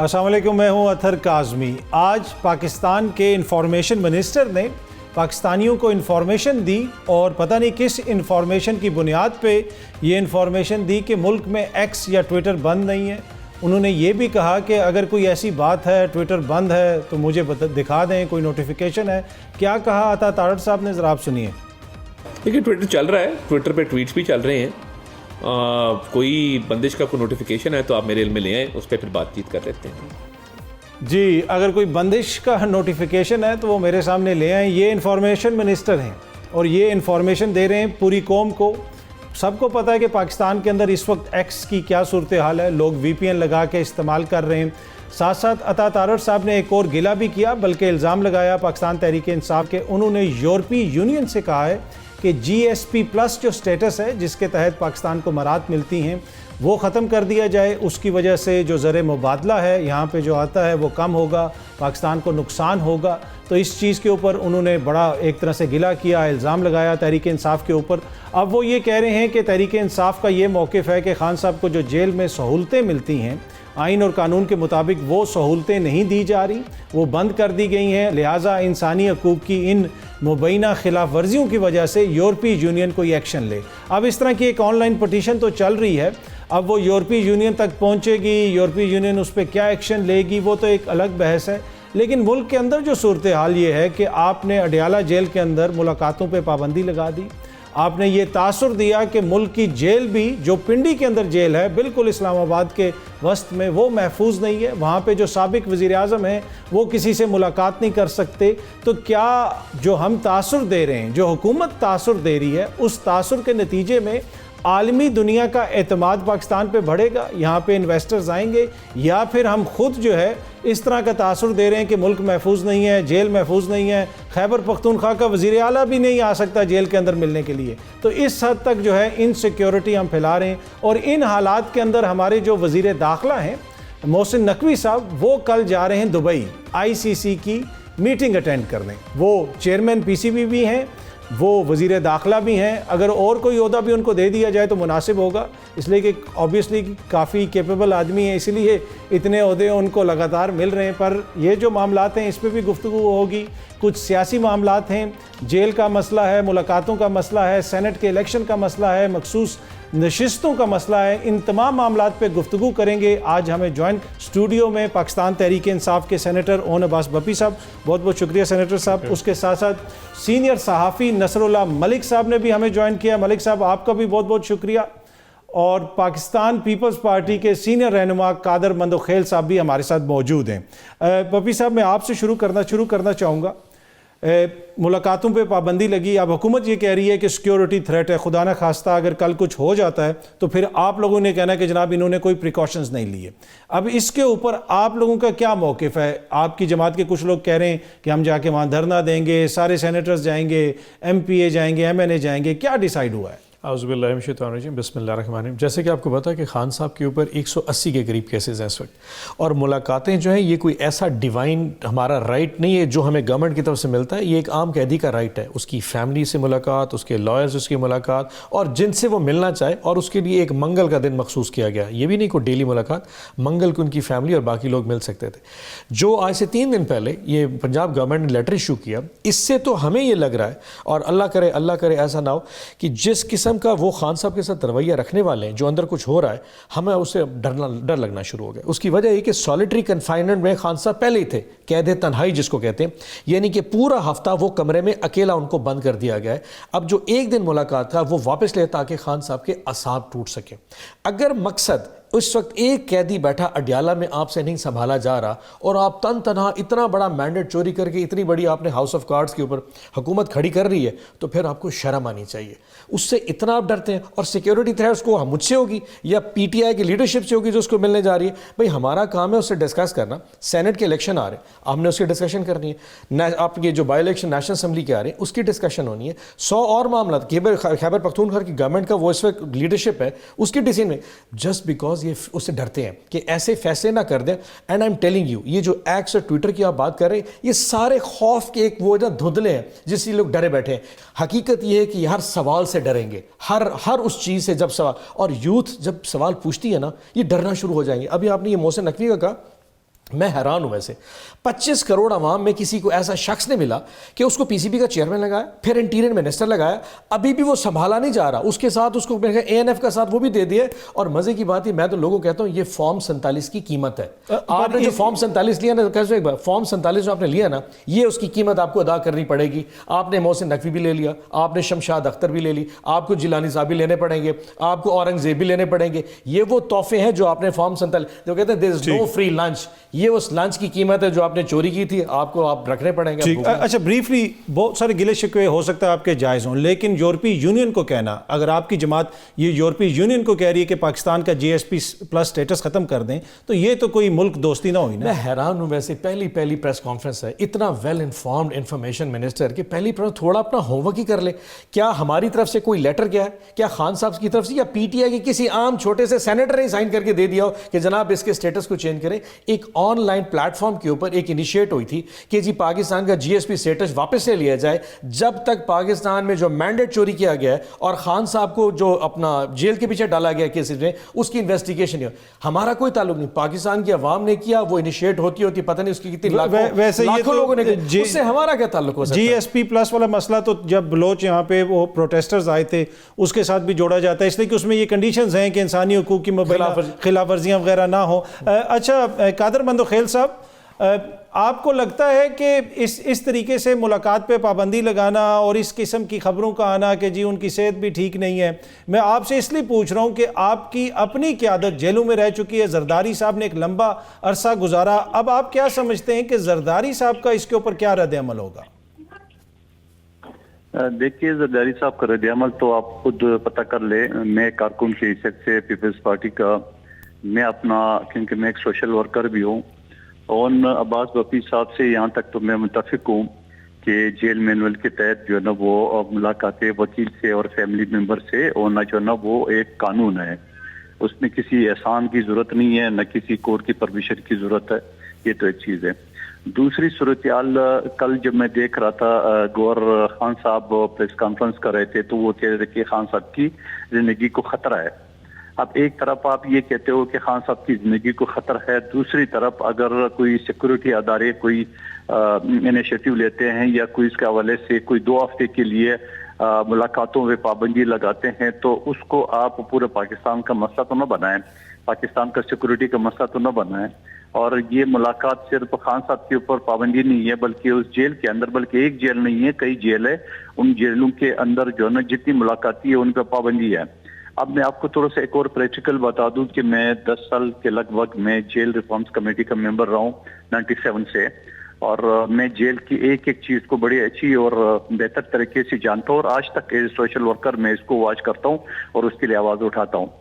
السلام علیکم، میں ہوں اطہر کاظمی۔ آج پاکستان کے انفارمیشن منسٹر نے پاکستانیوں کو انفارمیشن دی، اور پتہ نہیں کس انفارمیشن کی بنیاد پہ یہ انفارمیشن دی کہ ملک میں ایکس یا ٹویٹر بند نہیں ہے۔ انہوں نے یہ بھی کہا کہ اگر کوئی ایسی بات ہے ٹویٹر بند ہے تو مجھے دکھا دیں، کوئی نوٹیفیکیشن ہے۔ کیا کہا عطا تارڑ صاحب نے، ذرا آپ سنیے۔ دیکھیے ٹویٹر چل رہا ہے، ٹویٹر پہ ٹویٹس بھی چل رہے ہیں، کوئی بندش کا کوئی نوٹیفیکیشن ہے تو آپ میرے علم میں لے آئیں، اس پہ پھر بات چیت کر لیتے ہیں۔ جی، اگر کوئی بندش کا نوٹیفیکیشن ہے تو وہ میرے سامنے لے آئیں۔ یہ انفارمیشن منسٹر ہیں اور یہ انفارمیشن دے رہے ہیں پوری قوم کو۔ سب کو پتہ ہے کہ پاکستان کے اندر اس وقت ایکس کی کیا صورتحال ہے، لوگ وی پی این لگا کے استعمال کر رہے ہیں۔ ساتھ ساتھ عطا تارڑ صاحب نے ایک اور گلہ بھی کیا، بلکہ الزام لگایا پاکستان تحریک انصاف کے، انہوں نے یورپی یونین سے کہا ہے کہ جی ایس پی پلس جو سٹیٹس ہے جس کے تحت پاکستان کو مراعات ملتی ہیں وہ ختم کر دیا جائے۔ اس کی وجہ سے جو زر مبادلہ ہے یہاں پہ جو آتا ہے وہ کم ہوگا، پاکستان کو نقصان ہوگا۔ تو اس چیز کے اوپر انہوں نے بڑا ایک طرح سے گلہ کیا، الزام لگایا تحریک انصاف کے اوپر۔ اب وہ یہ کہہ رہے ہیں کہ تحریک انصاف کا یہ موقف ہے کہ خان صاحب کو جو جیل میں سہولتیں ملتی ہیں آئین اور قانون کے مطابق وہ سہولتیں نہیں دی جا رہی، وہ بند کر دی گئی ہیں، لہٰذا انسانی حقوق کی ان مبینہ خلاف ورزیوں کی وجہ سے یورپی یونین کوئی ایکشن لے۔ اب اس طرح کی ایک آن لائن پٹیشن تو چل رہی ہے، اب وہ یورپی یونین تک پہنچے گی، یورپی یونین اس پہ کیا ایکشن لے گی وہ تو ایک الگ بحث ہے۔ لیکن ملک کے اندر جو صورتحال یہ ہے کہ آپ نے اڈیالہ جیل کے اندر ملاقاتوں پہ پابندی لگا دی، آپ نے یہ تاثر دیا کہ ملک کی جیل بھی جو پنڈی کے اندر جیل ہے بالکل اسلام آباد کے وسط میں، وہ محفوظ نہیں ہے، وہاں پہ جو سابق وزیر اعظم ہیں وہ کسی سے ملاقات نہیں کر سکتے۔ تو کیا جو ہم تاثر دے رہے ہیں، جو حکومت تاثر دے رہی ہے، اس تاثر کے نتیجے میں عالمی دنیا کا اعتماد پاکستان پہ بڑھے گا، یہاں پہ انویسٹرز آئیں گے، یا پھر ہم خود جو ہے اس طرح کا تاثر دے رہے ہیں کہ ملک محفوظ نہیں ہے، جیل محفوظ نہیں ہے، خیبر پختونخوا کا وزیر اعلیٰ بھی نہیں آ سکتا جیل کے اندر ملنے کے لیے۔ تو اس حد تک جو ہے انسیکیورٹی ہم پھیلا رہے ہیں، اور ان حالات کے اندر ہمارے جو وزیر داخلہ ہیں محسن نقوی صاحب، وہ کل جا رہے ہیں دبئی آئی سی سی کی میٹنگ اٹینڈ کرنے۔ وہ چیئرمین پی سی بی بھی ہیں، وہ وزیر داخلہ بھی ہیں۔ اگر اور کوئی عہدہ بھی ان کو دے دیا جائے تو مناسب ہوگا، اس لیے کہ آبویسلی کافی کیپیبل آدمی ہیں، اسی لیے اتنے عہدے ان کو لگاتار مل رہے ہیں۔ پر یہ جو معاملات ہیں اس پہ بھی گفتگو ہوگی۔ کچھ سیاسی معاملات ہیں، جیل کا مسئلہ ہے، ملاقاتوں کا مسئلہ ہے، سینٹ کے الیکشن کا مسئلہ ہے، مخصوص نشستوں کا مسئلہ ہے، ان تمام معاملات پہ گفتگو کریں گے۔ آج ہمیں جوائن اسٹوڈیو میں پاکستان تحریک انصاف کے سینیٹر اون عباس بپی صاحب، بہت بہت شکریہ سینیٹر صاحب۔ اس کے ساتھ ساتھ سینئر صحافی نصر اللہ ملک صاحب نے بھی ہمیں جوائن کیا۔ ملک صاحب آپ کا بھی بہت بہت شکریہ۔ اور پاکستان پیپلز پارٹی کے سینئر رہنما قادر مندوخیل صاحب بھی ہمارے ساتھ موجود ہیں۔ بپی صاحب، میں آپ سے شروع کرنا چاہوں گا۔ ملاقاتوں پہ پابندی لگی، اب حکومت یہ کہہ رہی ہے کہ سیکیورٹی تھریٹ ہے، خدا نہ خواستہ اگر کل کچھ ہو جاتا ہے تو پھر آپ لوگوں نے کہنا ہے کہ جناب انہوں نے کوئی پریکاشنز نہیں لیے۔ اب اس کے اوپر آپ لوگوں کا کیا موقف ہے؟ آپ کی جماعت کے کچھ لوگ کہہ رہے ہیں کہ ہم جا کے وہاں دھرنا دیں گے، سارے سینیٹرز جائیں گے، ایم پی اے جائیں گے، ایم این اے جائیں گے، کیا ڈیسائیڈ ہوا ہے؟ اعوذ باللہ من الشیطان الرجیم، بسم اللہ الرحمن الرحیم۔ جیسے کہ آپ کو پتا ہے کہ خان صاحب کے اوپر 180 کے قریب کیسز ہیں اس وقت، اور ملاقاتیں جو ہیں یہ کوئی ایسا ڈیوائن ہمارا رائٹ نہیں ہے جو ہمیں گورنمنٹ کی طرف سے ملتا ہے، یہ ایک عام قیدی کا رائٹ ہے، اس کی فیملی سے ملاقات، اس کے لائرز اس کی ملاقات، اور جن سے وہ ملنا چاہے، اور اس کے لیے ایک منگل کا دن مخصوص کیا گیا، یہ بھی نہیں کوئی ڈیلی ملاقات، منگل کو ان کی فیملی اور باقی لوگ مل سکتے تھے۔ جو آج سے 3 دن پہلے یہ پنجاب گورنمنٹ نے لیٹر ایشو کیا، اس سے تو ہمیں یہ لگ رہا ہے، اور اللہ کرے ایسا نہ ہو کہ جس قسم کا وہ خان صاحب کے ساتھ رویہ رکھنے والے ہیں، جو اندر کچھ ہو رہا ہے، ہمیں اسے ڈر لگنا شروع ہو گیا۔ اس کی وجہ یہ کہ سالیٹری کنفائنمنٹ میں خان صاحب پہلے ہی تھے، قید تنہائی جس کو کہتے ہیں، یعنی کہ پورا ہفتہ وہ کمرے میں اکیلا ان کو بند کر دیا گیا ہے۔ اب جو ایک دن ملاقات تھا وہ واپس لے تاکہ خان صاحب کے اعصاب ٹوٹ سکے۔ اگر مقصد اس وقت ایک قیدی بیٹھا اڈیالہ میں آپ سے نہیں سنبھالا جا رہا، اور آپ تنہا اتنا بڑا مینڈیٹ چوری کر کے اتنی بڑی آپ نے ہاؤس آف کارڈز کے اوپر حکومت کھڑی کر رہی ہے، تو پھر آپ کو شرم آنی چاہیے۔ اس سے اتنا آپ ڈرتے ہیں، اور سیکیورٹی تھریٹس کو مجھ سے ہوگی یا پی ٹی آئی کی لیڈرشپ سے ہوگی جو اس کو ملنے جا رہی ہے۔ بھئی ہمارا کام ہے اس سے ڈسکس کرنا، سینٹ کے الیکشن آ رہے ہیں، ہم نے اس کی ڈسکشن کرنی ہے، آپ کے جو بائی الیکشن نیشنل اسمبلی کے آ رہے ہیں اس کی ڈسکشن ہونی ہے، 100 اور معاملات، خیبر پختونخوا کی گورنمنٹ کا وہ اس وقت لیڈرشپ ہے، اس کی ڈیسیژن میں جسٹ بیکاز یہ اس سے ڈرتے ہیں کہ ایسے فیصلے نہ کر دیں۔ And I am telling you, یہ جو ایکس اور ٹویٹر کی آپ بات کر رہے ہیں، یہ سارے خوف کے ایک وہ دھندلے ہیں جس سے لوگ ڈرے بیٹھے ہیں۔ حقیقت یہ ہے کہ ہر سوال سے ڈریں گے، ہر اس چیز سے جب سوال، اور یوتھ جب سوال پوچھتی ہے نا، یہ ڈرنا شروع ہو جائیں گے۔ ابھی آپ نے یہ محسن نقوی کا کہا، میں حیران ہوں ویسے 25 کروڑ عوام میں کسی کو ایسا شخص نہیں ملا کہ اس کو پی سی بی کا چیئرمین لگایا, پھر انٹیریئر منسٹر لگایا, ابھی بھی وہ سنبھالا نہیں جا رہا, اس کے ساتھ اس کو اے این ایف کا ساتھ وہ بھی دے دیے. اور مزے کی بات ہے, میں تو لوگوں کو کہتا ہوں یہ فارم 47 کی قیمت ہے. آپ نے جو فارم 47 لیا نا, فارم 47 جو آپ نے لیا نا, یہ اس کی قیمت آپ کو ادا کرنی پڑے گی. آپ نے محسن نقوی بھی لے لیا, آپ نے شمشاد اختر بھی لے لی, آپ کو جیلانی صاحب بھی لینے پڑیں گے, آپ کو اورنگزیب بھی لینے پڑیں گے. یہ وہ تحفے ہیں جو آپ نے فارم 47, جو کہتے ہیں دیر از نو فری لنچ, یہ اس لنچ کی قیمت ہے جو آپ نے چوری کی تھی, آپ کو آپ رکھنے پڑیں گے. اچھا بریفلی, بہت سارے گلے شکوے ہو سکتا ہے آپ کے جائز ہوں, لیکن یورپی یونین کو کہنا, اگر آپ کی جماعت یہ یورپی یونین کو کہہ رہی ہے کہ پاکستان کا جی ایس پی پلس سٹیٹس ختم کر دیں, تو یہ تو کوئی ملک دوستی نہ ہوئی نا. میں حیران ہوں ویسے, پہلی پریس کانفرنس ہے, اتنا ویل انفارمڈ انفارمیشن منسٹر کہ پہلی تھوڑا اپنا ہوم ورک ہی کر لے. کیا ہماری طرف سے کوئی لیٹر گیا ہے, کیا خان صاحب کی طرف سے یا پی ٹی آئی کے کسی عام چھوٹے سے سینیٹر نے سائن کر کے دے دیا ہو کہ جناب اس کے سٹیٹس کو چینج کریں. ایک آن لائن پلیٹ فارم کے اوپر ایک انیشیٹ ہوئی تھی کہ جی پاکستان کا جی ایس پی سٹیٹس واپس لے لیا جائے جب تک پاکستان میں جو مینڈیٹ چوری کیا گیا ہے اور خان صاحب کو جو اپنا جیل کے پیچھے ڈالا گیا کیسز میں, اس کی انویسٹیگیشن ہے. ہمارا کوئی تعلق نہیں, پاکستان کی عوام نے کیا, وہ انیشیٹ ہوتی پتہ نہیں اس کی کتنی لاکھوں لوگوں نے, اس سے ہمارا کیا تعلق ہو سکتا ہے. جی ایس پی پلس والا مسئلہ تو جب بلوچ یہاں پہ وہ پروٹیسٹرز آئے تھے اس کے ساتھ بھی جوڑا جاتا ہے, اس لیے کہ اس میں یہ کنڈیشنز ہیں کہ انسانی حقوق کی خلاف ورزیاں وغیرہ نہ ہو. اچھا قادر مندوخیل صاحب, آپ کو لگتا ہے کہ اس طریقے سے ملاقات پہ پابندی لگانا اور اس قسم کی خبروں کا آنا کہ جی ان کی صحت بھی ٹھیک نہیں ہے, میں آپ سے اس لیے پوچھ رہا ہوں کہ آپ کی اپنی قیادت جیلوں میں رہ چکی ہے, زرداری صاحب نے ایک لمبا عرصہ گزارا, اب آپ کیا سمجھتے ہیں کہ زرداری صاحب کا اس کے اوپر کیا رد عمل ہوگا؟ دیکھیے زرداری صاحب کا رد عمل تو آپ خود پتہ کر لیں. میں کارکن کی حیثیت سے پیپلز پارٹی کا, میں اپنا, کیونکہ میں ایک سوشل ورکر بھی ہوں, اور عباس بپی صاحب سے یہاں تک تو میں متفق ہوں کہ جیل مینول کے تحت جو ہے نا وہ ملاقاتیں وکیل سے اور فیملی ممبر سے ہونا جو ہے نا وہ ایک قانون ہے, اس میں کسی احسان کی ضرورت نہیں ہے, نہ کسی کورٹ کی پرمیشن کی ضرورت ہے. یہ تو ایک چیز ہے. دوسری صورتحال, کل جب میں دیکھ رہا تھا گورنر خان صاحب پریس کانفرنس کر رہے تھے تو وہ کہہ رہے تھے کہ خان صاحب کی زندگی کو خطرہ ہے. اب ایک طرف آپ یہ کہتے ہو کہ خان صاحب کی زندگی کو خطر ہے, دوسری طرف اگر کوئی سیکورٹی ادارے کوئی انیشیٹو لیتے ہیں یا کوئی اس کے حوالے سے کوئی 2 ہفتے کے لیے ملاقاتوں میں پابندی لگاتے ہیں تو اس کو آپ پورے پاکستان کا مسئلہ تو نہ بنائیں, پاکستان کا سیکورٹی کا مسئلہ تو نہ بنائیں. اور یہ ملاقات صرف خان صاحب کے اوپر پابندی نہیں ہے بلکہ اس جیل کے اندر, بلکہ ایک جیل نہیں ہے کئی جیل ہے, ان جیلوں کے اندر جو ہے نا جتنی ملاقاتی ہے ان پہ پابندی ہے. اب میں آپ کو تھوڑا سا ایک اور پریکٹیکل بتا دوں کہ میں 10 سال کے لگ بھگ میں جیل ریفارمز کمیٹی کا ممبر رہا ہوں 97 سے, اور میں جیل کی ایک چیز کو بڑی اچھی اور بہتر طریقے سے جانتا ہوں, اور آج تک ایز سوشل ورکر میں اس کو واچ کرتا ہوں اور اس کے لیے آواز اٹھاتا ہوں.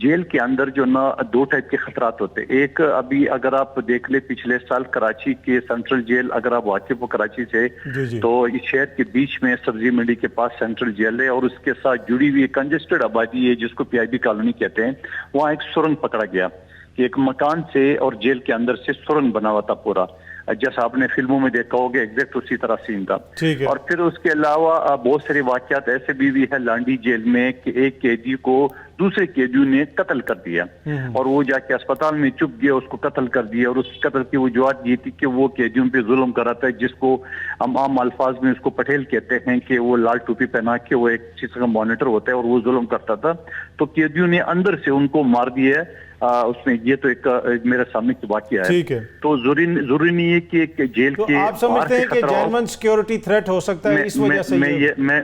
جیل کے اندر جو نا 2 ٹائپ کے خطرات ہوتے ہیں. ایک, ابھی اگر آپ دیکھ لیں پچھلے سال کراچی کے سینٹرل جیل, اگر آپ واقف ہو کراچی سے تو اس شہر کے بیچ میں سبزی منڈی کے پاس سینٹرل جیل ہے, اور اس کے ساتھ جڑی ہوئی کنجسٹڈ آبادی ہے جس کو پی آئی بی کالونی کہتے ہیں. وہاں ایک سرنگ پکڑا گیا کہ ایک مکان سے اور جیل کے اندر سے سرنگ بنا ہوا تھا پورا, جیسا آپ نے فلموں میں دیکھا ہوگا ایگزیکٹ اسی طرح سین تھا. اور پھر اس کے علاوہ بہت سارے واقعات ایسے بھی ہے لانڈی جیل میں کہ ایک قیدی کو دوسرے قیدیوں نے قتل کر دیا, اور وہ جا کے اسپتال میں چپ گیا, اس کو قتل کر دیا, اور اس قتل کی وجوہات یہ تھی کہ وہ قیدیوں پہ ظلم کر رہا تھا, جس کو ہم عام الفاظ میں اس کو پٹیل کہتے ہیں کہ وہ لال ٹوپی پہنا کے وہ ایک چیز کا مانیٹر ہوتا ہے اور وہ ظلم کرتا تھا. تو قیدیوں نے اندر سے ان کو مار دیا ہے اس میں. یہ تو ایک میرے سامنے کی واقعہ ہے. تو ضروری نہیں ہے کہ جیل کے آپ سمجھتے ہیں کہ جرمن سیکیورٹی تھریٹ ہو سکتا ہے اس وجہ سے؟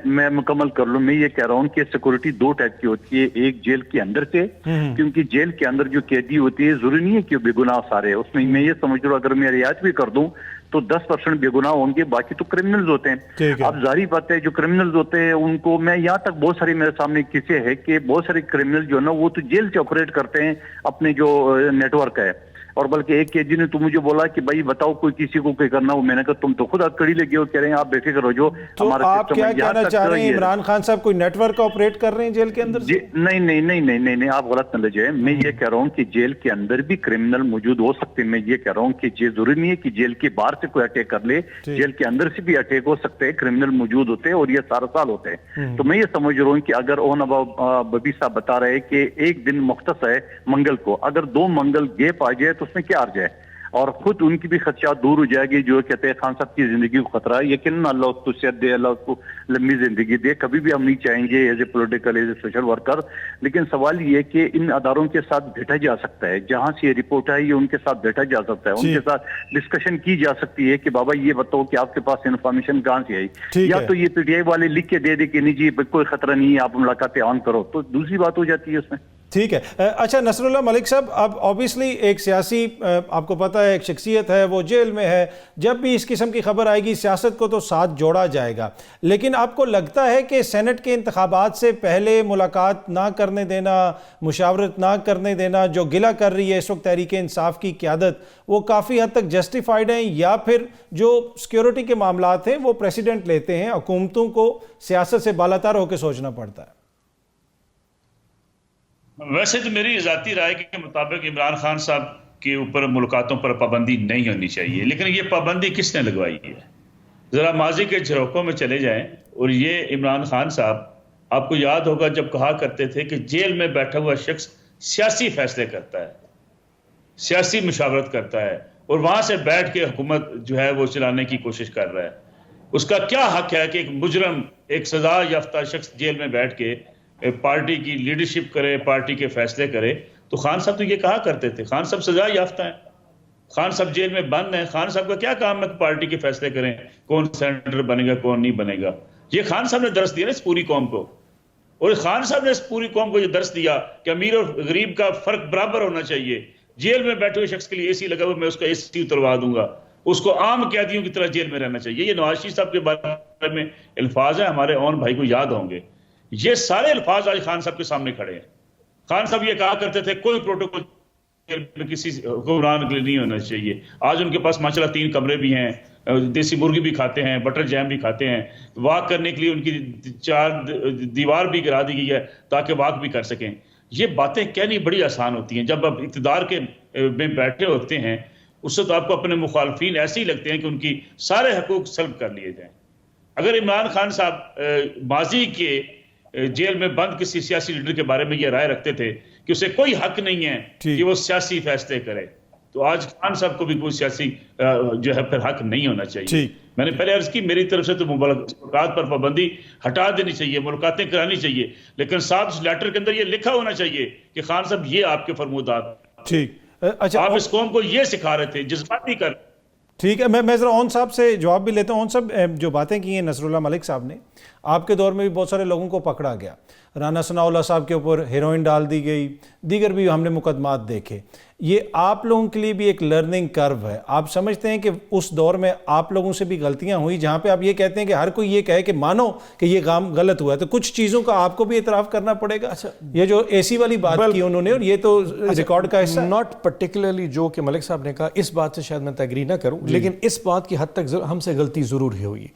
میں مکمل کر لوں. میں یہ کہہ رہا ہوں کہ سیکورٹی 2 ٹائپ کی ہوتی ہے. ایک جیل کے اندر سے, کیونکہ جیل کے اندر جو قیدی ہوتی ہے ضروری نہیں ہے کہ بے گناہ سارے, اس میں میں یہ سمجھ رہا ہوں اگر میں رعایت بھی کر دوں تو 10% بے گناہ ہوں گے, باقی تو کرمنلز ہوتے ہیں. اب ظاہری بات ہے جو کرمنلز ہوتے ہیں ان کو, میں یہاں تک بہت ساری میرے سامنے کیسے ہے کہ بہت سارے کرمنل جو ہے نا وہ تو جیل سے آپریٹ کرتے ہیں اپنے جو نیٹ ورک ہے. اور بلکہ ایک قیدی نے تو مجھے بولا کہ بھائی بتاؤ کوئی کسی کو کوئی کرنا ہو. میں نے کہا تم تو خود کڑی لگے ہو, کہہ رہے ہیں آپ بے فکر ہو جو. تو آپ کیا کہنا چاہ رہے ہیں عمران خان صاحب کوئی نیٹ ورک آپریٹ کر رہے ہیں جیل کے اندر؟ نہیں, آپ غلط نہ لے جائیں. میں یہ کہہ رہا ہوں کہ جیل کے اندر بھی کرمنل موجود ہو سکتے ہیں. میں یہ کہہ رہا ہوں کہ ضروری نہیں ہے کہ جیل کے باہر سے کوئی اٹیک کر لے, جیل کے اندر سے بھی اٹیک ہو سکتے ہیں. کرمنل موجود ہوتے ہیں اور یہ سارا سال ہوتے ہیں. تو میں یہ سمجھ رہا ہوں کہ اگر اون ببی صاحب بتا رہے کہ ایک دن مختص ہے منگل کو, اگر 2 منگل گیپ آ جائے تو اس میں کیا عرض ہے. اور خود ان کی بھی خدشات دور ہو جائے گی. جو کہتے ہیں خان صاحب کی زندگی کو خطرہ ہے, یقیناً اللہ اس کو صحت دے, اللہ اس کو لمبی زندگی دے. کبھی بھی ہم نہیں چاہیں گے as a political, as a social worker, لیکن سوال یہ ہے کہ ان اداروں کے ساتھ بیٹھا جا سکتا ہے. جہاں سے یہ رپورٹ ہے یہ ان کے ساتھ بیٹھا جا سکتا ہے, ان کے ساتھ ڈسکشن کی جا سکتی ہے کہ بابا یہ بتاؤ کہ آپ کے پاس انفارمیشن کہاں سے آئی. یا تو یہ پی ٹی آئی والے لکھ کے دے دے کہ نہیں جی کوئی خطرہ نہیں ہے, آپ ملاقاتیں آن کرو, تو دوسری بات ہو جاتی ہے اس میں. ٹھیک ہے. اچھا نصر اللہ ملک صاحب, اب آبویسلی ایک سیاسی, آپ کو پتہ ہے ایک شخصیت ہے, وہ جیل میں ہے, جب بھی اس قسم کی خبر آئے گی سیاست کو تو ساتھ جوڑا جائے گا, لیکن آپ کو لگتا ہے کہ سینٹ کے انتخابات سے پہلے ملاقات نہ کرنے دینا, مشاورت نہ کرنے دینا, جو گلہ کر رہی ہے اس وقت تحریک انصاف کی قیادت, وہ کافی حد تک جسٹیفائیڈ ہیں, یا پھر جو سیکیورٹی کے معاملات ہیں وہ پریسیڈنٹ لیتے ہیں, حکومتوں کو سیاست سے بالاتر ہو کے سوچنا پڑتا ہے؟ ویسے تو میری ذاتی رائے کے مطابق عمران خان صاحب کے اوپر ملاقاتوں پر پابندی نہیں ہونی چاہیے, لیکن یہ پابندی کس نے لگوائی ہے؟ ذرا ماضی کے جھروکوں میں چلے جائیں, اور یہ عمران خان صاحب, آپ کو یاد ہوگا جب کہا کرتے تھے کہ جیل میں بیٹھا ہوا شخص سیاسی فیصلے کرتا ہے, سیاسی مشاورت کرتا ہے, اور وہاں سے بیٹھ کے حکومت جو ہے وہ چلانے کی کوشش کر رہا ہے. اس کا کیا حق ہے کہ ایک مجرم, ایک سزا یافتہ شخص جیل میں بیٹھ کے پارٹی کی لیڈرشپ کرے, پارٹی کے فیصلے کرے؟ تو خان صاحب تو یہ کہا کرتے تھے, خان صاحب سزا یافتہ ہیں, خان صاحب جیل میں بند ہیں, خان صاحب کا کیا کام ہے کہ پارٹی کے فیصلے کریں, کون سینیٹر بنے گا کون نہیں بنے گا؟ یہ خان صاحب نے درس دیا نا اس پوری قوم کو, اور خان صاحب نے اس پوری قوم کو یہ درس دیا کہ امیر اور غریب کا فرق برابر ہونا چاہیے. جیل میں بیٹھے ہوئے شخص کے لیے اے سی لگا ہوا, میں اس کا اے سی اتروا دوں گا, اس کو عام قیدیوں کی طرح جیل میں رہنا چاہیے. یہ نواز شریف صاحب کے بارے میں الفاظ ہیں, ہمارے اون بھائی کو یاد ہوں گے. یہ سارے الفاظ آج خان صاحب کے سامنے کھڑے ہیں. خان صاحب یہ کہا کرتے تھے کوئی پروٹوکول کسی حکمران کے لیے نہیں ہونا چاہیے. آج ان کے پاس ماشاءاللہ 3 کمرے بھی ہیں, دیسی مرغی بھی کھاتے ہیں, بٹر جیم بھی کھاتے ہیں, واک کرنے کے لیے ان کی 4 دیوار بھی گرا دی گئی ہے تاکہ واک بھی کر سکیں. یہ باتیں کہنی بڑی آسان ہوتی ہیں, جب آپ اقتدار کے میں بیٹھے ہوتے ہیں اس سے تو آپ کو اپنے مخالفین ایسے ہی لگتے ہیں کہ ان کی سارے حقوق سلب کر لیے جائیں. اگر عمران خان صاحب ماضی کے جیل میں بند کسی سیاسی لیڈر کے بارے میں یہ رائے رکھتے تھے کہ اسے کوئی حق نہیں ہے کہ وہ سیاسی فیصلے کرے, تو آج خان صاحب کو بھی کوئی سیاسی جو ہے پھر حق نہیں ہونا چاہیے. میں نے پہلے عرض کی, میری طرف سے تو ملاقات پر پابندی ہٹا دینی چاہیے, ملاقاتیں کرانی چاہیے, لیکن ساتھ اس لیٹر کے اندر یہ لکھا ہونا چاہیے کہ خان صاحب یہ آپ کے فرمودات, ٹھیک. اچھا, آپ اس قوم کو یہ سکھا رہے تھے, جذباتی کر. ٹھیک ہے, میں ذرا اون صاحب سے جواب بھی لیتا ہوں. اون صاحب, جو باتیں کی ہیں نصر اللہ ملک صاحب نے, آپ کے دور میں بھی بہت سارے لوگوں کو پکڑا گیا, رانا ثناء اللہ صاحب کے اوپر ہیروئن ڈال دی گئی, دیگر بھی ہم نے مقدمات دیکھے. یہ آپ لوگوں کے لیے بھی ایک لرننگ کرو ہے. آپ سمجھتے ہیں کہ اس دور میں آپ لوگوں سے بھی غلطیاں ہوئی, جہاں پہ آپ یہ کہتے ہیں کہ ہر کوئی یہ کہے کہ مانو کہ یہ کام غلط ہوا ہے, تو کچھ چیزوں کا آپ کو بھی اعتراف کرنا پڑے گا؟ اچھا, یہ جو اے سی والی بات کی انہوں نے, اور یہ تو ریکارڈ کا حصہ, ناٹ پرٹیکولرلی جو کہ ملک صاحب نے کہا, اس بات سے شاید میں ایگری نہ کروں, لیکن اس بات کی حد تک ہم سے غلطی ضرور ہوئی.